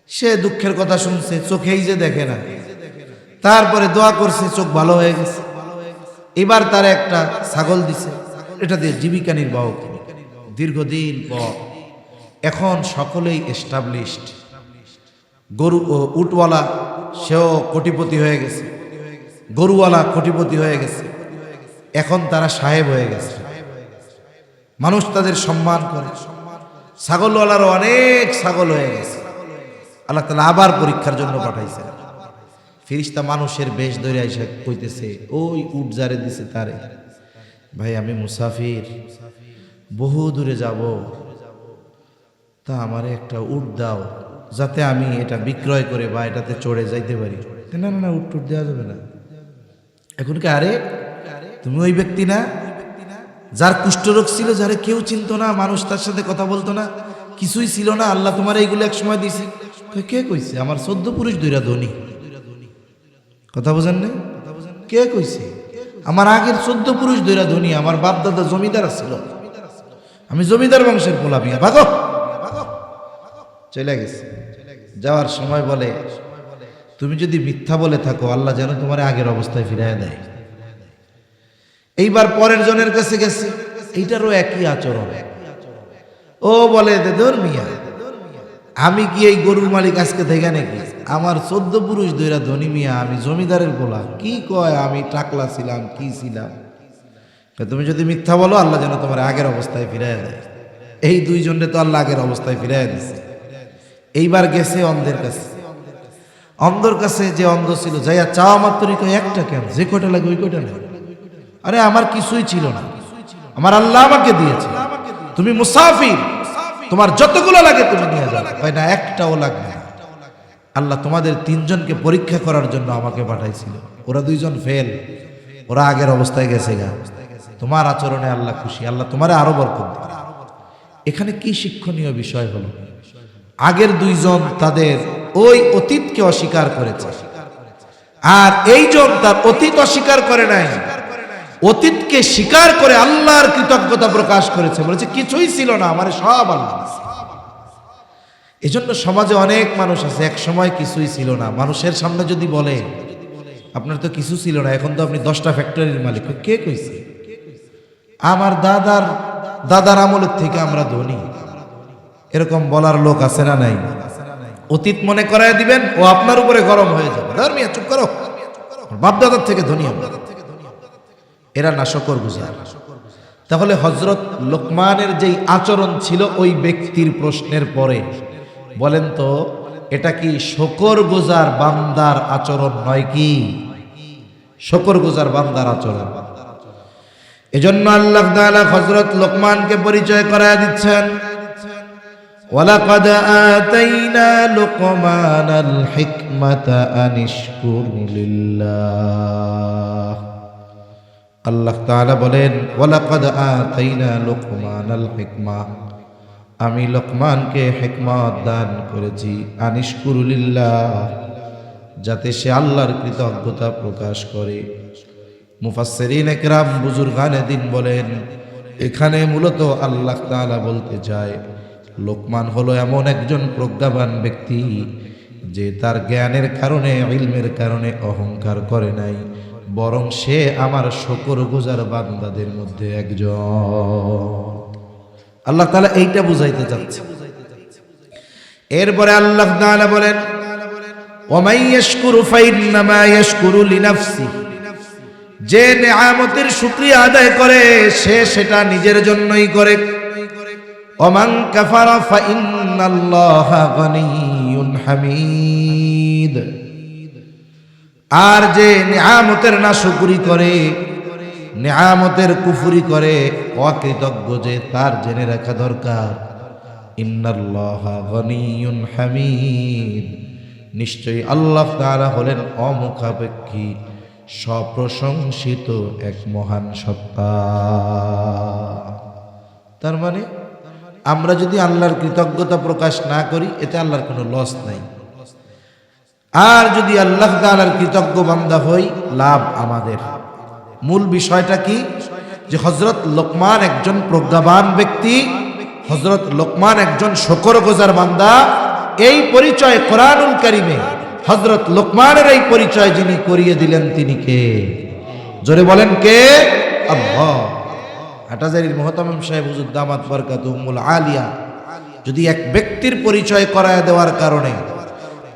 সে দুঃখের কথা শুনছে, চোখেই যে দেখে না। তারপরে দোয়া করছে, চোখ ভালো হয়ে গেছে। এবার তার একটা ছাগল দিছে, এটা দিয়ে জীবিকা নির্বাহ করে। দীর্ঘদিন পর এখন সকলেই এস্টাবলিশড, গরু ও উটওয়ালা সেও কোটিপতি হয়ে গেছে, গরুওয়ালা কোটিপতি হয়ে গেছে। এখন তারা সাহেব হয়ে গেছে, মানুষ তাদের সম্মান করে। ছাগলওয়ালারও অনেক ছাগল হয়ে গেছে। আল্লাহ তাআলা আবার পরীক্ষার জন্য পাঠাইছে। ফেরেশতা মানুষের বেশ ধরে আইসা কইতেছে, ওই উট যারে দিছে তারে, ভাই আমি মুসাফির, বহু দূরে যাব, তা আমারে একটা উট দাও, যাতে আমি এটা বিক্রয় করে বা এটাতে চড়ে যাইতে পারি। না না না, উট টুট দেওয়া যাবে না। এখন কি, আরে তুমি ওই ব্যক্তি না যার কুষ্ঠরোগ ছিল, যারে কেউ চিনতো না, মানুষ তার সাথে কথা বলতো না, কিছুই ছিল না, আল্লাহ তোমার এইগুলো এক সময় দিছে। কে কইছে? আমার 14 পুরুষ দইরা ধনী। কথা বোঝেন না? কে কইছে? আমার আগের 14 পুরুষ দইরা ধনী, আমার বাপ দাদা জমিদার ছিল, আমি জমিদার বংশের পোলা। মিয়া ভাগো, চলে গেছে। যাওয়ার সময় বলে, তুমি যদি মিথ্যা বলে থাকো, আল্লাহ যেন তোমার আগের অবস্থায় ফিরাইয়া দেয়। এইবার পরের জনের কাছে গেছে, এইটারও একই আচরণ। ও বলে, ধর মিয়া, আমি কি এই গরুর মালিক আজকে থেকে নাকি? আমার 14 পুরুষ দইরা ধনী মিয়া, আমি জমিদারের পোলা। কি কয়, আমি টাকলা ছিলাম, কি ছিলাম? তুমি যদি মিথ্যা বলো, আল্লাহ যেন তোমার আগের অবস্থায় ফিরাইয়া দেয়। এই 2 জনরে তো আল্লাহ আগের অবস্থায় ফিরাইয়া দিছে। এইবার গেছে অন্ধের কাছে। অন্ধর কাছে যে অন্ধ ছিল, যাইয়া চাওয়া মাত্রই কয়, একটা কেন, যে কয়টা লাগে ওই কয়টা নেই। আরে আমার কিছুই ছিল না, আমার আল্লাহ আমাকে দিয়েছে। তুমি মুসাফির, তোমার যতগুলো লাগে তুমি নিয়ে যাও। ভাই না, একটাও লাগবে না। আল্লাহ তোমাদের 3 জনকে পরীক্ষা করার জন্য আমাকে পাঠাইছিল। ওরা 2 জন ফেল, ওরা আগের অবস্থায় গেছে গা। তোমার আচরণে আল্লাহ খুশি, আল্লাহ তোমারে আরো বরকত দিবে। এখানে কি শিক্ষণীয় বিষয় হলো? আগের 2 জন তাদের ওই অতীতকে অস্বীকার করেছে, আর এই জন তার অতীত অস্বীকার করে নাই, অতীতকে স্বীকার করে আল্লাহর কৃতজ্ঞতা প্রকাশ করেছে। বলেছে কিছুই ছিল না, আমার সব আল্লাহ। এজন্য সমাজে অনেক মানুষ আছে, এক সময় কিছুই ছিল না। মানুষের সামনে যদি বলে আপনার তো কিছু ছিল না, এখন তো আপনি 10টা ফ্যাক্টরির মালিক, কে কইছে? আমার দাদার আমলের থেকে আমরা ধনী, এরকম বলার লোক আছে না নাই? অতীত মনে করায় দিবেন, ও আপনার উপরে গরম হয়ে যাবে। ধর্মিয়া চুপ করো, বাপ দাদার থেকে ধনী হবে। এরা নাশকর গুজার। তাহলে হযরত লোকমানের যেই আচরণ ছিল ওই ব্যক্তির প্রশ্নের পরে, বলেন তো এটা কি শুকরগুজার বান্দার আচরণ নয়? কি শুকরগুজার বান্দার আচরণ? এজন্য আল্লাহ তাআলা হযরত লোকমানকে পরিচয় করায় দিচ্ছেন, ওয়ালাকাদ আতাইনা লুকমানাল হিকমাতা আনিশকুর লিল্লাহ। আল্লাহ তাআলা বলেন, ওয়ালাকাদ আতাইনা লুকমানাল হিকমা, আমি লোকমানকে হিকমত দান করেছি, আনিশকুর লিল্লাহ, যাতে সে আল্লাহর কৃতজ্ঞতা প্রকাশ করে। মুফাসসিরিন একরাম বুজুর্গানে দিন বলেন, এখানে মূলত আল্লাহ তাআলা বলতে চায় লোকমান হলো এমন একজন প্রজ্ঞাবান ব্যক্তি যে তার জ্ঞানের কারণে, ইলমের কারণে অহংকার করে নাই, বরং সে আমার শুকরগুজার বান্দাদের মধ্যে একজন। আল্লাহ তাআলা এইটা বুঝাইতে যাচ্ছে। এরপরে আল্লাহ তাআলা বলেন, ওয়া ইয়াশকুরু ফাইন্নামা ইয়াশকুরু লিনাফসিহি, যে নেয়ামতের শুকরিয়া আদায় করে সে সেটা নিজের জন্যই করে। ওমান কাফারা ফাইন্নাল্লাহা গনিয়্যুন হামিদ, আর যে নেয়ামতের নাশকরি করে, নেয়ামতের কুফরি করে, অকৃতজ্ঞ যে, তার জেনে রাখা দরকার ইন্নাল্লাহা গনিয়্যুন হামিদ, নিশ্চয়ই আল্লাহ তাআলা হলেন অমুখাপেক্ষী, সপ্রশংসিত এক মহান সত্তা। তার মানে আমরা যদি আল্লাহর কৃতজ্ঞতা প্রকাশ না করি, এতে আল্লাহর কোনো লস নাই। আর যদি আল্লাহ তাআলার কৃতজ্ঞ বান্দা হই, লাভ আমাদের। মূল বিষয়টা কি? যে হযরত লোকমান একজন প্রজ্ঞাবান ব্যক্তি, হযরত লোকমান একজন শুকরগুজার বান্দা। এই পরিচয় কোরআনুল কারীমে হযরত লোকমানের এই পরিচয় যিনি করিয়ে দিলেন তিনি কে? জোরে বলেন কে? আল্লাহ। হাটাজারির মুহতামিম সাহেব হুজুর দামাত বরকাতুহুল আলিয়া যদি এক ব্যক্তির পরিচয় করায় দেওয়ার কারণে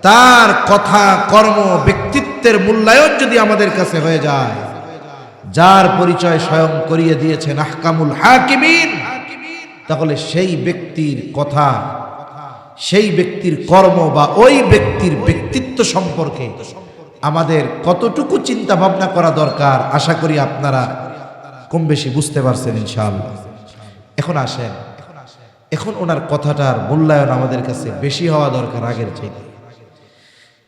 তার কথা, কর্ম, ব্যক্তিত্বের মূল্যায়ন যদি আমাদের কাছে হয়ে যায়, যার পরিচয় স্বয়ং করিয়ে দিয়েছেন আহকামুল হাকিমিন, তাহলে সেই ব্যক্তির কথা, সেই ব্যক্তির কর্ম বা ওই ব্যক্তির ব্যক্তিত্ব সম্পর্কে আমাদের কতটুকু চিন্তা ভাবনা করা দরকার, আশা করি আপনারা কম বেশি বুঝতে পারছেন ইনশাআল্লাহ। এখন আসেন, এখন ওনার কথাটার মূল্যায়ন আমাদের কাছে বেশি হওয়া দরকার আগের চাইতে।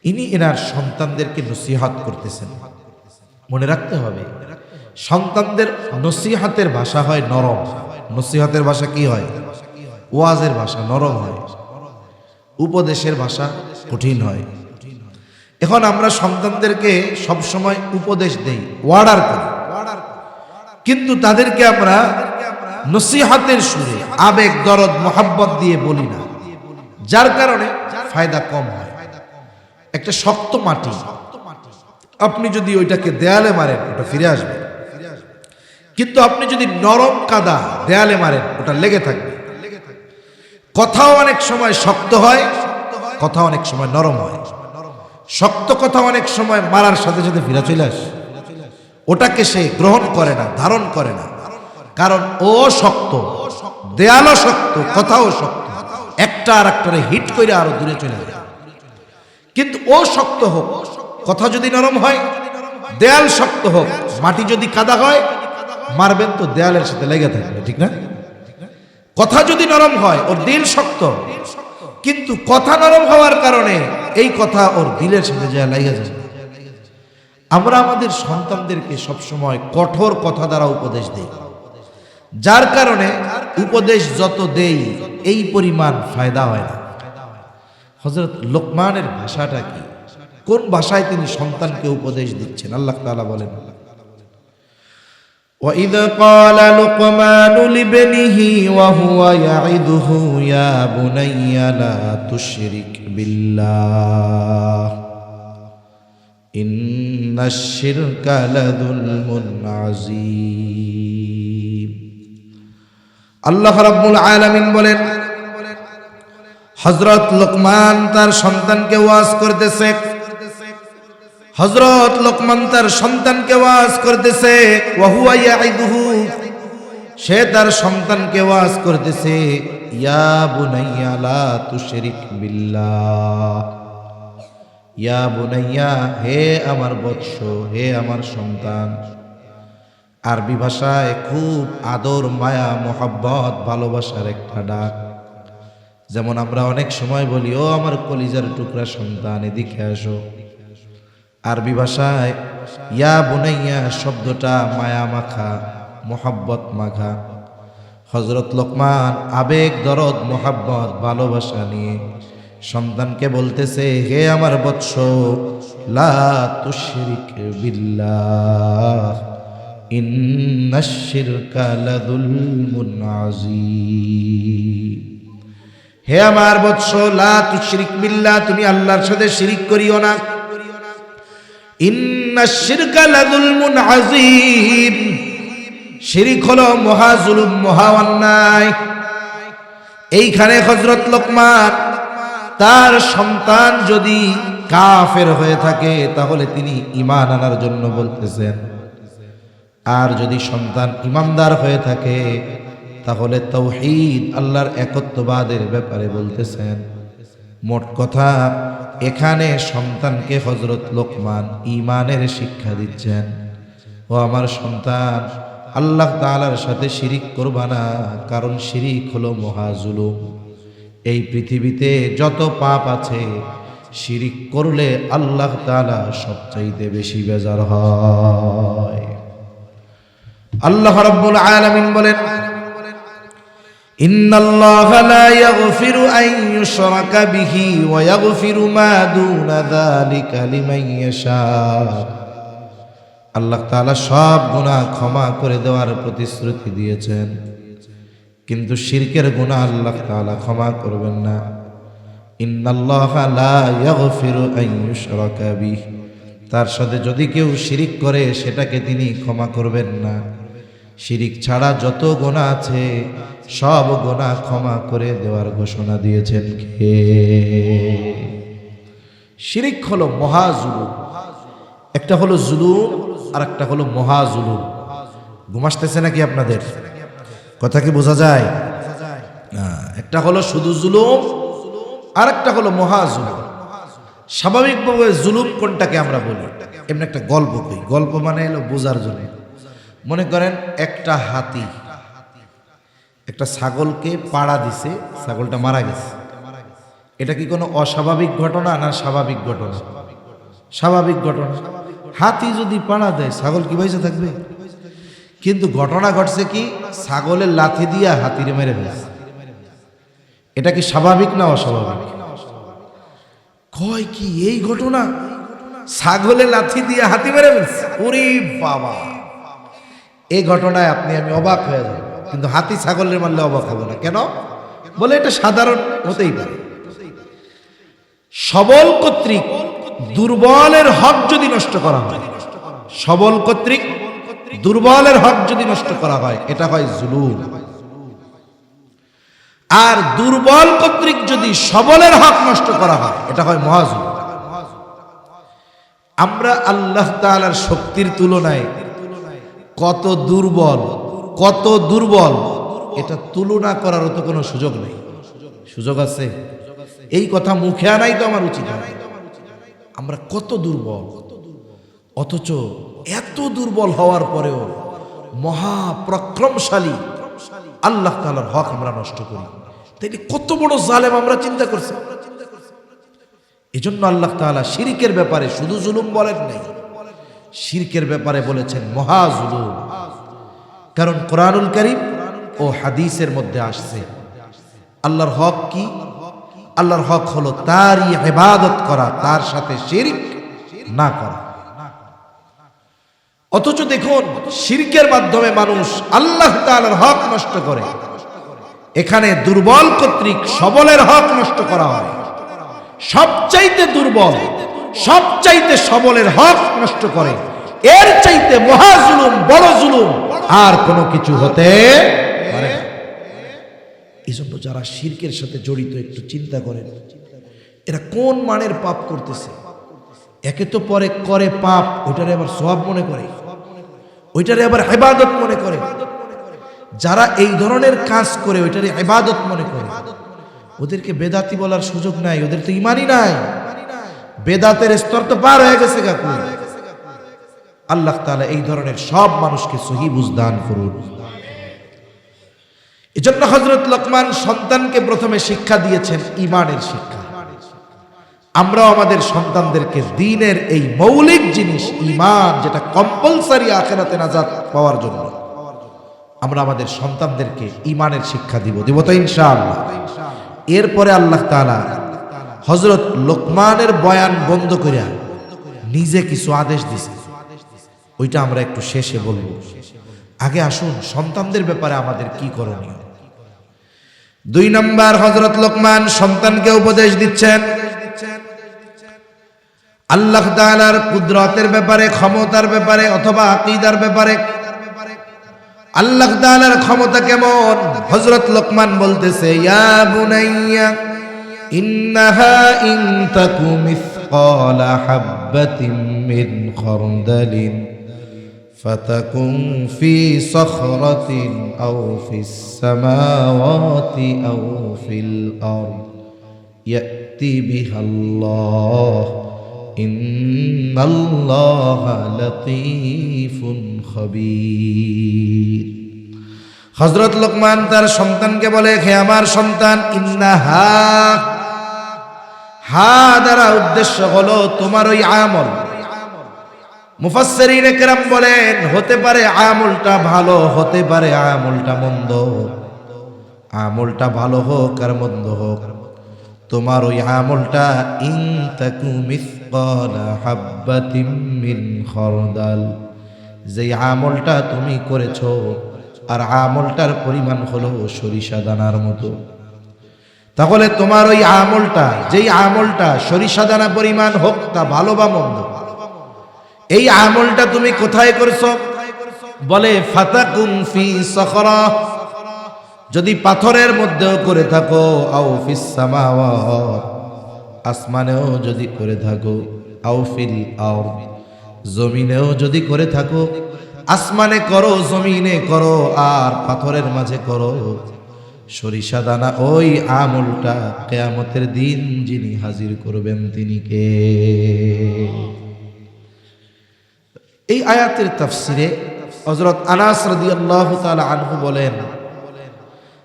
ইনি এনার সন্তানদেরকে নসিহত করতেছেন। মনে রাখতে হবে, সন্তানদের নসিহতের ভাষা হয় নরম। নসিহতের ভাষা কি হয়? ওয়াজের ভাষা নরম হয়, উপদেশের ভাষা কঠিন হয়। এখন আমরা সন্তানদেরকে সবসময় উপদেশ দেই, ওয়ার্ডার করি, কিন্তু তাদেরকে আমরা নসিহতের সুরে আবেগ, দরদ, মোহাব্বত দিয়ে বলি না, যার কারণে ফায়দা কম হয়। একটা শক্ত মাটি আপনি যদি ওইটাকে দেয়ালে মারেন ওটা ফিরে আসবে, কিন্তু আপনি যদি নরম কাদা দেয়ালে মারেন ওটা লেগে থাকবে। কথাও অনেক সময় শক্ত হয়, কথা অনেক সময় নরম হয়। শক্ত কথা অনেক সময় মারার সাথে সাথে ফিরে চলে আসে, ওটাকে সে গ্রহণ করে না, ধারণ করে না, কারণ ও শক্ত, দেয়ালও শক্ত, কথাও শক্ত, একটা আর একটারে হিট করে আরো দূরে চলে যায়। কিন্তু ও শক্ত হোক, কথা যদি নরম হয়, দেয়াল শক্ত হোক, মাটি যদি কাদা হয়, মারবেন তো দেয়ালের সাথে লেগে থাকবে, ঠিক না? কথা যদি নরম হয়, ওর দিল শক্ত, কিন্তু কথা নরম হওয়ার কারণে এই কথা ওর দিলের সাথে যা লেগে যায়। আমরা আমাদের সন্তানদেরকে সবসময় কঠোর কথা দ্বারা উপদেশ দেই, যার কারণে উপদেশ যত দেই এই পরিমাণ ফায়দা হয় না। হযরত লোকমানের ভাষাটা কি? কোন ভাষায় তিনি সন্তানকে উপদেশ দিচ্ছেন? আল্লাহ তাআলা বলেন, وَإِذْ قَالَ لُقْمَانُ لِابْنِهِ وَهُوَ يَعِظُهُ يَا بُنَيَّ لَا تُشْرِكْ بِاللَّهِ إِنَّ الشِّرْكَ لَظُلْمٌ عَظِيمٌ। আল্লাহ রাব্বুল আলামিন বলেন, হযরত লোকমান তার সন্তানকে ওয়াজ করতেছে, হযরত লোকমান তার সন্তানকে ওয়াজ করতেছে, ওয়া হুয়া ইয়াইদুহু, সে তার সন্তানকে ওয়াজ করতেছে, ইয়া বুনাইয়া লা তুশরিক বিল্লাহ, ইয়া বুনাইয়া, হে আমার বৎস, হে আমার সন্তান, আরবি ভাষায় খুব আদর, মায়া, মোহাব্বত, ভালোবাসার একটা ডাক। যেমন আমরা অনেক সময় বলি, ও আমার কলিজার টুকরা সন্তান, এদিকে আসো। আরবি ভাষায় ইয়া বুনাইয়া শব্দটা মায়া মাখা, মোহাব্বত মাখা। হযরত লোকমান আবেগ, দরদ, মোহাব্বত, ভালোবাসা নিয়ে সন্তানকে বলতেছে, হে আমার বৎস, লা তুশরিক বিল্লাহ ইন্নাশ শিরকা লাযুলমুন আযীম। হে আমার বৎস, লা তুশরিক বিল্লাহ, তুমি আল্লাহর সাথে শিরিক করিও না। ইন্নাশ শিরকা লাযুলমুন আযীম, শিরিক হলো মহা জুলুম, মহা অন্যায়। এইখানে হযরত লোকমান তার সন্তান যদি কাফের হয়ে থাকে তাহলে তিনি ঈমান আনার জন্য বলতেছেন, আর যদি সন্তান ঈমানদার হয়ে থাকে তাহলে তাওহীদ, আল্লাহর একত্ববাদের ব্যাপারে বলতেছেন। মোট কথা, এখানে সন্তানকে হযরত লোকমান ঈমানের শিক্ষা দিচ্ছেন। ও আমার সন্তান, আল্লাহ তাআলার সাথে শিরিক করবা না, কারণ শিরিক হলো মহা জুলুম। এই পৃথিবীতে যত পাপ আছে, শিরিক করলে আল্লাহ তাআলা সবচাইতে বেশি বেজার হয়। আল্লাহ রাব্বুল আলামিন বলেন, ইন্নাল্লাহা লা ইয়াগফিরু আন ইউশরাকা বিহি ওয়া ইয়াগফিরু মা দুনা যালিকা লিমান ইয়াশা। আল্লাহ তাআলা সব গুনাহ ক্ষমা করে দেওয়ার প্রতিশ্রুতি দিয়েছেন, কিন্তু শিরকের গুনাহ আল্লাহ তাআলা ক্ষমা করবেন না। ইন্নাল্লাহা লা ইয়াগফিরু আন ইউশরাকা বিহি, তার সাথে যদি কেউ শিরিক করে সেটাকে তিনি ক্ষমা করবেন না। শিরিক ছাড়া যত গুনাহ আছে সব গুনাহ ক্ষমা করে দেওয়ার ঘোষণা দিয়েছেন কে? শিরিক হলো মহা জুলুম। একটা হলো জুলুম আর একটা হলো মহা জুলুম। ঘুম আসতেছে নাকি আপনাদের? কথা কি বোঝা যায়? একটা হলো শুধু জুলুম আর একটা হলো মহা জুলুম। স্বাভাবিকভাবে জুলুম কোনটাকে আমরা বলি? এমনি একটা গল্প কই, গল্প মানে হলো বোঝার জন্য। মনে করেন একটা হাতি একটা ছাগলকে পাড়া দিছে, ছাগলটা মারা গেছে। এটা কি কোনো অস্বাভাবিক ঘটনা না স্বাভাবিক ঘটনা? স্বাভাবিক ঘটনা। হাতি যদি পাড়া দেয় ছাগল কি বেঁচে থাকবে? কিন্তু ঘটনা ঘটছে কি, ছাগলের লাথি দিয়া হাতিরে মেরে ফেলছে। এটা কি স্বাভাবিক না অস্বাভাবিক? কয় কি এই ঘটনা, ছাগলের লাথি দিয়ে হাতি মেরে ফেলছে? ওরে বাবা, এই ঘটনায় আপনি আমি অবাক হয়ে যাব, কিন্তু হাতি ছাগলের মারলে অবাক হবো না কেন? বলে এটা সাধারণ হতেই পারে। সবল কর্তৃক দুর্বলের হক যদি নষ্ট করা হয়, সবল কর্তৃক দুর্বলের হক যদি নষ্ট করা হয়, এটা হয় জুলুম। আর দুর্বল কর্তৃক যদি সবলের হক নষ্ট করা হয়, এটা হয় মহাজুলুম। আমরা আল্লাহ তাআলার শক্তির তুলনায় কত দুর্বল, কত দুর্বল, এটা তুলনা করার তো কোনো সুযোগ নেই। সুযোগ আছে? এই কথা মুখে আনাই তো আমার উচিত নয়। আমরা কত দুর্বল, অথচ এত দুর্বল হওয়ার পরেও মহা পরাক্রমশালী আল্লাহ তাআলার হক আমরা নষ্ট করি। তাইলে কত বড় জালেম আমরা চিন্তা করছি। এজন্য আল্লাহ তাআলা শিরকের ব্যাপারে শুধু জুলুম বলেন নাই, শিরকের ব্যাপারে বলেছেন মহা জুলুম। কারণ কোরআনুল কারীম ও হাদিসের মধ্যে আসছে আল্লাহর হক কি? আল্লাহর হক হলো তারই ইবাদত করা, তার সাথে শিরক না করা। অথচ দেখুন, শিরকের মাধ্যমে মানুষ আল্লাহ তাআলার হক নষ্ট করে। এখানে দুর্বল কর্তৃক সবলের হক নষ্ট করা হয়। সবচাইতে দুর্বল, সবচাইতে সবলের হক নষ্ট করে, এর চাইতে মহা জুলুম, বড় জুলুম আর কোনো কিছু হতে পারে না। এই জন্য যারা শিরকের সাথে জড়িত একটু চিন্তা করেন, এরা কোন মানের পাপ করতেছে। একে তো পরে করে পাপ, ওইটারে আবার সওয়াব মনে করে, ওইটারে আবার ইবাদত মনে করে। যারা এই ধরনের কাজ করে ওইটারে ইবাদত মনে করে, ওদেরকে বেদাতি বলার সুযোগ নাই, ওদের তো ঈমানই নাই। বেদাতের স্তর তো পার হয়ে গেছে। আল্লাহ তাআলা এই ধরনের সব মানুষকে সহি বুঝ দান করুন। এজন্য হযরত লোকমান সন্তানকে প্রথমে শিক্ষা দিয়েছেন ঈমানের শিক্ষা। আমরাও আমাদের সন্তানদেরকে দ্বীনের এই মৌলিক জিনিস ঈমান, যেটা কম্পালসরি আখিরাতে নাজাত পাওয়ার জন্য, আমরা আমাদের সন্তানদেরকে ঈমানের শিক্ষা দিব তো ইনশাআল্লাহ। এরপরে আল্লাহ তাআলা হযরত লোকমানের বয়ান বন্ধ করে নিজে কিছু আদেশ দিয়েছে, ওইটা আমরা একটু শেষে বলবো। আগে আসুন সন্তানদের ব্যাপারে আমাদের কি করণীয়। 2 নম্বর, হযরত লোকমান সন্তানকে উপদেশ দিচ্ছেন আল্লাহ তাআলার কুদরতের ব্যাপারে, ক্ষমতার ব্যাপারে অথবা আকীদার ব্যাপারে। আল্লাহ তাআলার ক্ষমতা কেমন? হযরত লোকমান বলতেছে, ইয়া বুনাইয়া ইন্নাহা ইন তাকু মিসকালা হাববাতিন মিন খারদালিন ফাতাকুন ফি সখরাতিন আও ফিস সামাওয়াতি আও ফিল আরদ ইয়াতি বিহাল্লাহ ইন্নাল্লাহা লাতীফুন খবীর। হযরত লোকমান তার সন্তানকে বলে, হে আমার সন্তান, ইন্নাহা, হা দ্বারা উদ্দেশ্য হলো তোমার ওই আমল। মুফাসসিরিনে কেরাম বলেন, হতে পারে আমলটা ভালো, হতে পারে আমলটা মন্দ। আমলটা ভালো হোক আর মন্দ হোক, তোমার ওই আমলটা ইন তাকু মিসকালা হাববাতিন মিন খারদাল, যে আমলটা তুমি করেছো আর আমলটার পরিমাণ হলো সরিষা দানার মতো, তাহলে তোমার ওই আমলটা, যেই আমলটা সরিষা দানা পরিমাণ হোক, তা ভালো বা মন্দ, এই আমলটা তুমি কোথায় করছো? বলে ফাতাকুন ফি সখরা, যদি পাথরের মধ্যেও করে থাকো, আও ফিস সামাওয়াত, আসমানেও যদি করে থাকো, আও ফিল আরদ, জমিনেও যদি করে থাকো, আসমানে করো, জমিনে করো, আর পাথরের মাঝে করো, সরিষা দানা, ওই আমলটা কিয়ামতের দিন যিনি হাজির করবেন তিনি কে? এই আয়াতের তাফসিরে হযরত আনাস রাদিয়াল্লাহু তাআলা আনহু বলেন,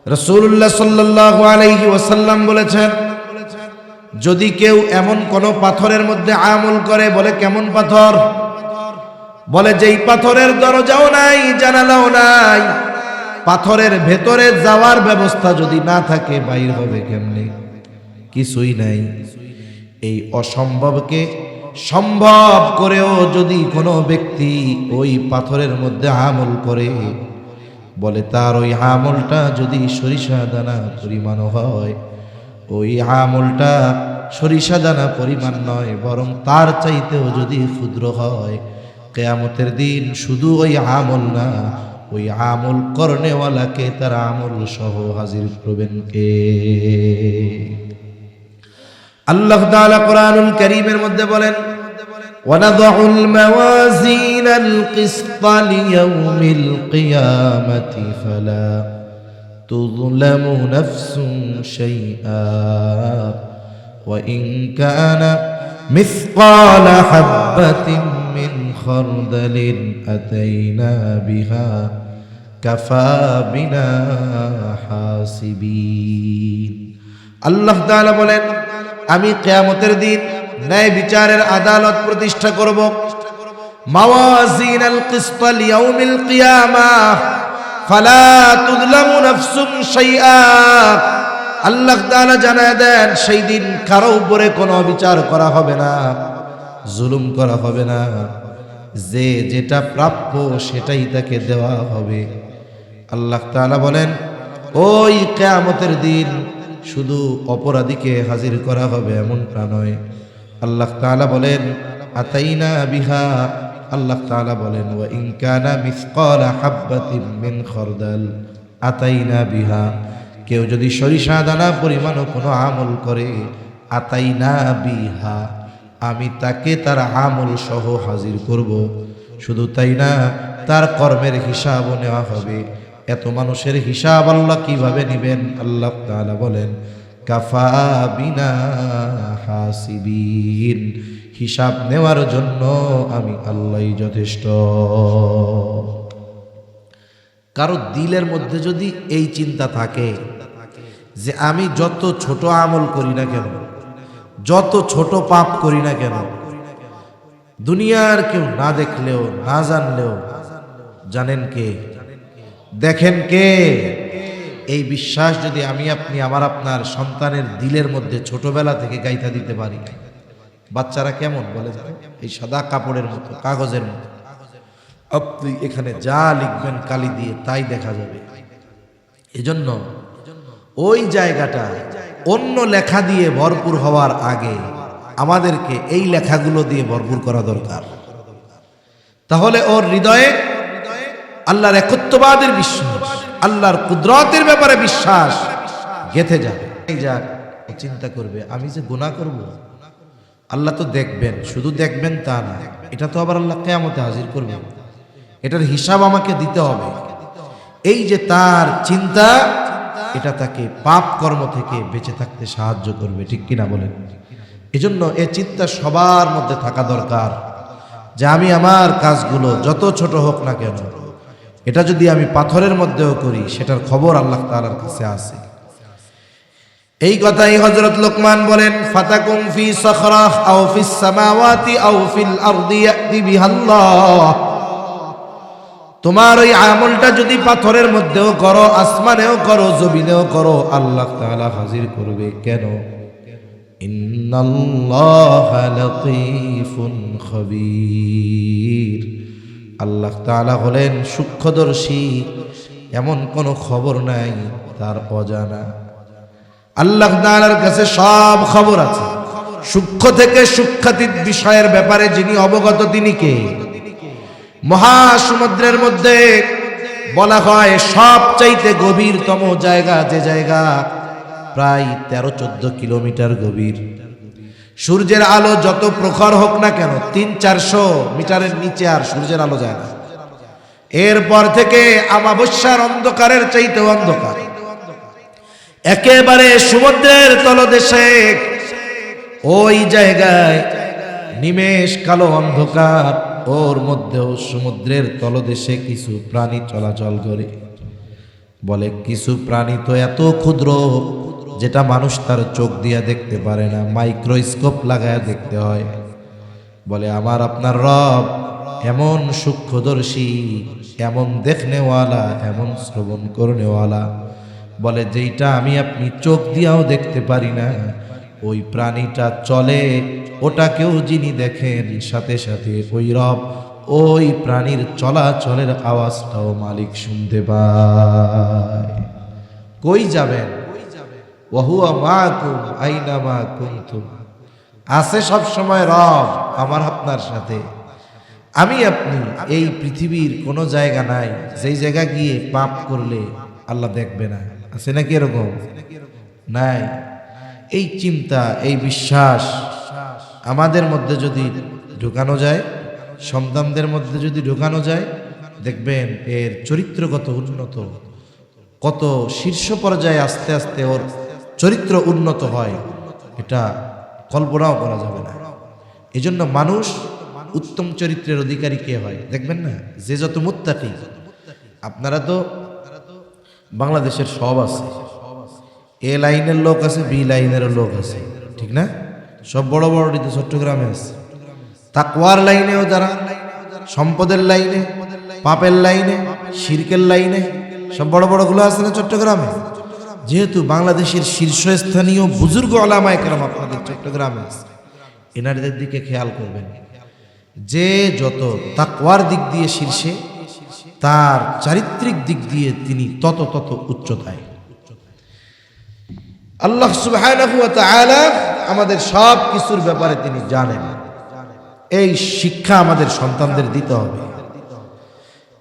রাসূলুল্লাহ সাল্লাল্লাহু আলাইহি ওয়াসাল্লাম বলেছেন, যদি কেউ এমন কোন পাথরের মধ্যে আমল করে, বলে কেমন পাথর? বলে যেই পাথরের দরজাও নাই, জানালাও নাই, পাথরের ভেতরে যাওয়ার ব্যবস্থা যদি না থাকে, বাইর হবে কেমনে? কিছুই নাই। এই অসম্ভবকে সম্ভব করেও যদি কোনো ব্যক্তি ওই পাথরের মধ্যে আমল করে, বলে তার ওই আমলটা যদি সরিষা দানা পরিমাণ হয়, ওই আমলটা সরিষা দানা পরিমাণ নয়, বরং তার চাইতেও যদি ক্ষুদ্র হয়, কিয়ামতের দিন শুধু ওই আমল না, ওই আমল করনেওয়ালাকে তার আমল সহ হাজির করবেন কে? আল্লাহ তাআলা কোরআনুল কারীমের মধ্যে বলেন, ওয়ানাযউল মাওয়াজিনাল কিসতা লিয়াউমিল কিয়ামাতি ফালা তুযলামু নাফসুন শাইআ ওয়া ইন কানা মিসকালা হাববাতিন মিন খারদালিন আতাইনা বিহা কাফা বিনা হাসিবিন। আল্লাহ তাআলা বলেন, আমি কিয়ামতের দিন ন্যায় বিচারের আদালত প্রতিষ্ঠা করব। মাওয়াজিনাল কিসতা লিয়াউমিল কিয়ামাহ ফালা তুযলামু নাফসুন শাইআ। আল্লাহ তাআলা জানায় দেন, সেই দিন কারো উপরে কোনো বিচার করা হবে না, জুলুম করা হবে না, যে যেটা প্রাপ্য সেটাই তাকে দেওয়া হবে। আল্লাহ তাআলা বলেন, ওই কিয়ামতের দিন শুধু অপরাধীকে হাজির করা হবে এমনটা নয়। আল্লাহ তাআলা বলেন, আতাইনা বিহা, আল্লাহ তাআলা বলেন, ওয়া ইন কানা মিসকালা হাববাতিন মিন খারদাল আতাইনা বিহা, কেউ যদি সরিষা দানা পরিমাণও কোনো আমল করে, আতাইনা বিহা, আমি তাকে তার আমল সহ হাজির করব। শুধু তাই না, তার কর্মের হিসাবও নেওয়া হবে। এত মানুষের হিসাব আল্লাহ কিভাবে নিবেন? আল্লাহ তাআলা বলেন, কাফা বিনা হাসিবিন, হিসাব নেওয়ার জন্য আমি আল্লাহই যথেষ্ট। কারো দিলের মধ্যে যদি এই চিন্তা থাকে যে আমি যত ছোট আমল করি না কেন, যত ছোট পাপ করি না কেন, দুনিয়ার কেউ না দেখলেও না জানলেও জানেন কে, দেখেন কে, এই বিশ্বাস যদি আমি আপনি আমার আপনার সন্তানের দিলের মধ্যে ছোটবেলা থেকে গাইথা দিতে পারি, বাচ্চারা কেমন বলে যাবে, এই সাদা কাপড়ের মতো, কাগজের মতো, আপনি এখানে যা লিখবেন কালি দিয়ে তাই দেখা যাবে। এজন্য ওই জায়গাটা অন্য লেখা দিয়ে ভরপুর হওয়ার আগে আমাদেরকে এই লেখাগুলো দিয়ে ভরপুর করা দরকার। তাহলে ওর হৃদয়ে আল্লাহর একত্ববাদের বিশ্বাস, আল্লাহর কুদরতের ব্যাপারে বিশ্বাস গেঁথে যাবে। এই যাক, চিন্তা করবে আমি যে গুনাহ করব, আল্লাহ তো দেখবেন, শুধু দেখবেন তা না, এটা তো আবার আল্লাহ কিয়ামতে হাজির করবে, এটার হিসাব আমাকে দিতে হবে। এই যে তার চিন্তা, এটা তাকে পাপ কর্ম থেকে বেঁচে থাকতে সাহায্য করবে, ঠিক কিনা বলেন? এজন্য এই চিন্তা সবার মধ্যে থাকা দরকার যে আমি আমার কাজগুলো যত ছোট হোক না কেন, এটা যদি আমি পাথরের মধ্যেও করি সেটার খবর আল্লাহ তাআলার কাছে আছে। এই কথাই হযরত লোকমান বলেন, ফাতাকুম ফি সখরাহ আও ফিস সামাওয়াতি আও ফিল আরদি ইয়াতি বিহাল্লাহ, তোমার ওই আমলটা যদি পাথরের মধ্যেও করো, আসমানেও করো, জমিনেও করো, আল্লাহ তাআলা হাজির করবে। কেন? ইন্নাল্লাহা লাতীফুন খবীর, আল্লাহ তাআলা হলেন সূক্ষ্মদর্শী, এমন কোনো খবর নাই তার অজানা। আল্লাহ তাআলার কাছে সব খবর আছে। সূক্ষ্ম থেকে সূক্ষ্মাতীত বিষয়ের ব্যাপারে যিনি অবগত তিনি কে? মহাসমুদ্রের মধ্যে বলা হয় সবচাইতে গভীরতম জায়গা, যে জায়গা প্রায় 13-14 কিলোমিটার গভীর। সূর্যের আলো যত প্রখর হোক না কেন, 300-400 মিটারের নিচে আর সূর্যের আলো যায় না। এরপর থেকে আমাবস্যার অন্ধকারের চাইতেও অন্ধকার, একেবারে সমুদ্রের তলদেশে ওই জায়গায় নিমেষ কালো অন্ধকার, ওর মধ্যেও সমুদ্রের তলদেশে কিছু প্রাণী চলাচল করে। বলে কিছু প্রাণী তো এত ক্ষুদ্র যেটা মানুষ তার চোখ দিয়া দেখতে পারে না, মাইক্রোস্কোপ লাগায়া দেখতে হয়। বলে আমার আপনার রব এমন সূক্ষ্মদর্শী, এমন দেখনেওয়ালা, এমন শ্রবণ করনেওয়ালা, বলে যেইটা আমি আপনি চোখ দিয়াও দেখতে পারি না, ওই প্রাণীটা চলে, ওটাকেও যিনি দেখেন সাথে সাথে ওই রব ওই প্রাণীর চলাচলের আওয়াজটাও মালিক শুনতে পায়। কই যাবেন? ওয়াহুয়া মাকুম আইনামা কুনতুম, আছে সব সময় রব আমার আপনার সাথে। আমি আপনি এই পৃথিবীর কোনো জায়গা নাই যেই জায়গা গিয়ে পাপ করলে আল্লাহ দেখবে না, আছে নাকি এরকম? নাই। এই চিন্তা, এই বিশ্বাস আমাদের মধ্যে যদি ঢুকানো যায়, সন্তানদের মধ্যে যদি ঢুকানো যায়, দেখবেন এর চরিত্রগত উন্নত, কত শীর্ষ পর্যায়ে আস্তে আস্তে ওর চরিত্র উন্নত হয়, এটা কল্পনাও করা যাবে না। এজন্য মানুষ উত্তম চরিত্রের অধিকারী কে হয় দেখবেন না, যে যত মুত্তাকি। আপনারা তো বাংলাদেশের সব আছে, এ লাইনের লোক আছে, বি লাইনের লোক আছে, ঠিক না? সব বড় বড় চট্টগ্রামে আছে। তাকওয়ার লাইনেও যারা, সম্পদের লাইনে, পাপের লাইনে, শিরকের লাইনে, সব বড় বড় গুলো আছে না চট্টগ্রামে। যেহেতু বাংলাদেশের শীর্ষস্থানীয় বুজুর্গ ওলামায়ে কেরাম আপনাদের চট্টগ্রামে আছে, এনাদের দিকে খেয়াল করবেন। যে যত তাকওয়ার দিক দিয়ে শীর্ষে, তার চারিত্রিক দিক দিয়ে তিনি তত তত উচ্চতায়। আল্লাহ সুবহানাহু ওয়া তাআলা আমাদের সব কিছুর ব্যাপারে তিনি জানেন। এই শিক্ষা আমাদের সন্তানদের দিতে হবে।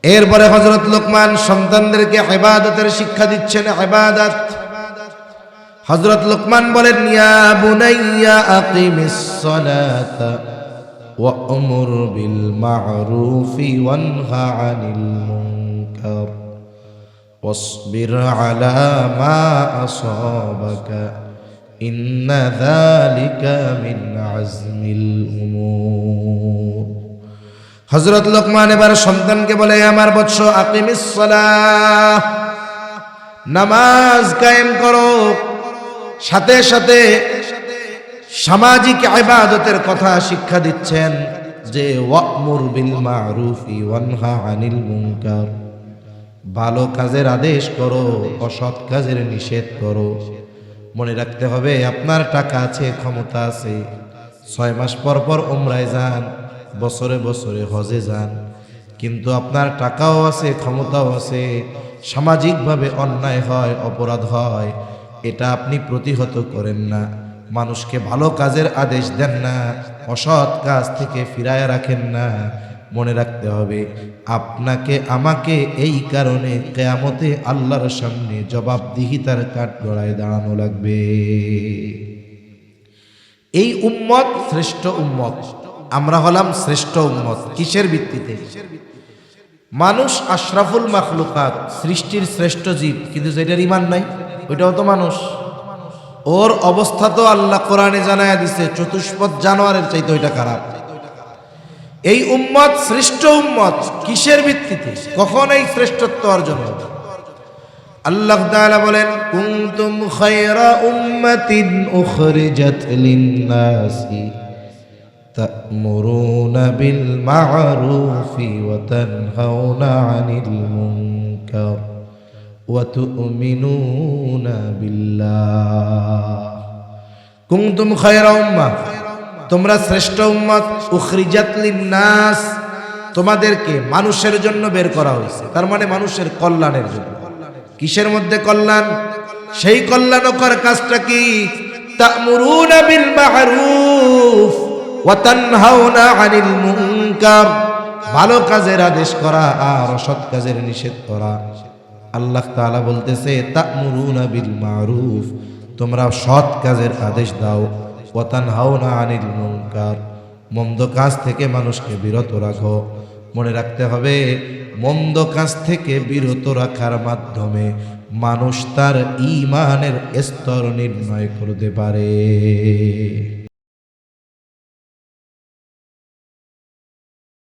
এরপরে হযরত লোকমান সন্তানদেরকে ইবাদতের শিক্ষা দিচ্ছেন। ইবাদত, হযরত লোকমান বলেন, ইয়া বুনাইয়া আকিমিস সালাতা ওয়া আমুর বিল মা'রুফি ওয়ানহা আনিল মুনকার ওয়াসবির আলা মা আসাবাকা ইন্না যালিকা মিন আজমিল উমুর। হযরত লোকমান এবার সন্তানকে বলে, আমার বৎস, আকিমিস সালাহ, নামাজ কায়েম করো। সাথে সাথে সামাজিক ইবাদতের কথা শিক্ষা দিচ্ছেন যে ওয়া'মুর বিল মা'রুফি ওয়ানহা আনিল মুনকার, ভালো কাজের আদেশ করো, অসৎ কাজের নিষেধ করো। মনে রাখতে হবে, আপনার টাকা আছে, ক্ষমতা আছে, 6 মাস পর পর উমরায় যান, বছরে বছরে হজে যান, কিন্তু আপনার টাকাও আছে, ক্ষমতাও আছে, সামাজিকভাবে অন্যায় হয়, অপরাধ হয়, এটা আপনি প্রতিহত করেন না, মানুষকে ভালো কাজের আদেশ দেন না, অসৎ কাজ থেকে ফিরায় রাখেন না। মনে রাখতে হবে, আপনাকে আমাকে এই কারণে কিয়ামতে আল্লাহর সামনে জবাবদিহিতার কাঠগড়ায় দাঁড়ানো লাগবে। এই উম্মত শ্রেষ্ঠ উম্মত, আমরা হলাম শ্রেষ্ঠ উম্মত। কিসের ভিত্তিতে? মানুষ আশরাফুল মাখলুকাত, সৃষ্টির শ্রেষ্ঠ জীব, কিন্তু যেটার ঈমান নাই ওইটাও তো মানুষ। ওর অবস্থা তো আল্লাহ কোরআনে জানায়া দিছে, চতুষ্পদ জানোয়ারের চাইতে ওইটা খারাপ। এই উম্মত শ্রেষ্ঠ উম্মত কিসের ভিত্তিতে, কখন এই শ্রেষ্ঠত্ব অর্জন হবে? আল্লাহ তাআলা বলেন, কুনতুম খায়রা উম্মাতিন উখরিজাত লিন-নাসি তা'মুরুনা বিল মা'রুফি ওয়া তানহাউনা আনিল মুনকার ওয়া তু'মিনুনা বিল্লাহ। কুনতুম খায়রা উম্মাহ, তোমরা শ্রেষ্ঠ উম্মত, উখরিজাত লিন-নাস, তোমাদেরকে মানুষের জন্য বের করা হয়েছে, তার মানে মানুষের কল্যাণের জন্য। কিসের মধ্যে কল্যাণ? সেই কল্যাণকর কাজটা কি? তা'মুরুনা বিল মা'রুফ ওয়া তানহাউনা আনিল মুনকার, ভালো কাজের আদেশ করা আর অসৎ কাজের নিষেধ করা। আল্লাহ তাআলা বলতেছে, তা'মুরুনা বিল মা'রুফ, তোমরা সৎ কাজের আদেশ দাও, ওয়া তানহাউনা আনিল মুনকার, মন্দ কাজ থেকে মানুষকে বিরত রাখো। মনে রাখতে হবে, মন্দ কাজ থেকে বিরত রাখার মাধ্যমে মানুষ তার ঈমানের স্তর নির্ণয় করতে পারে।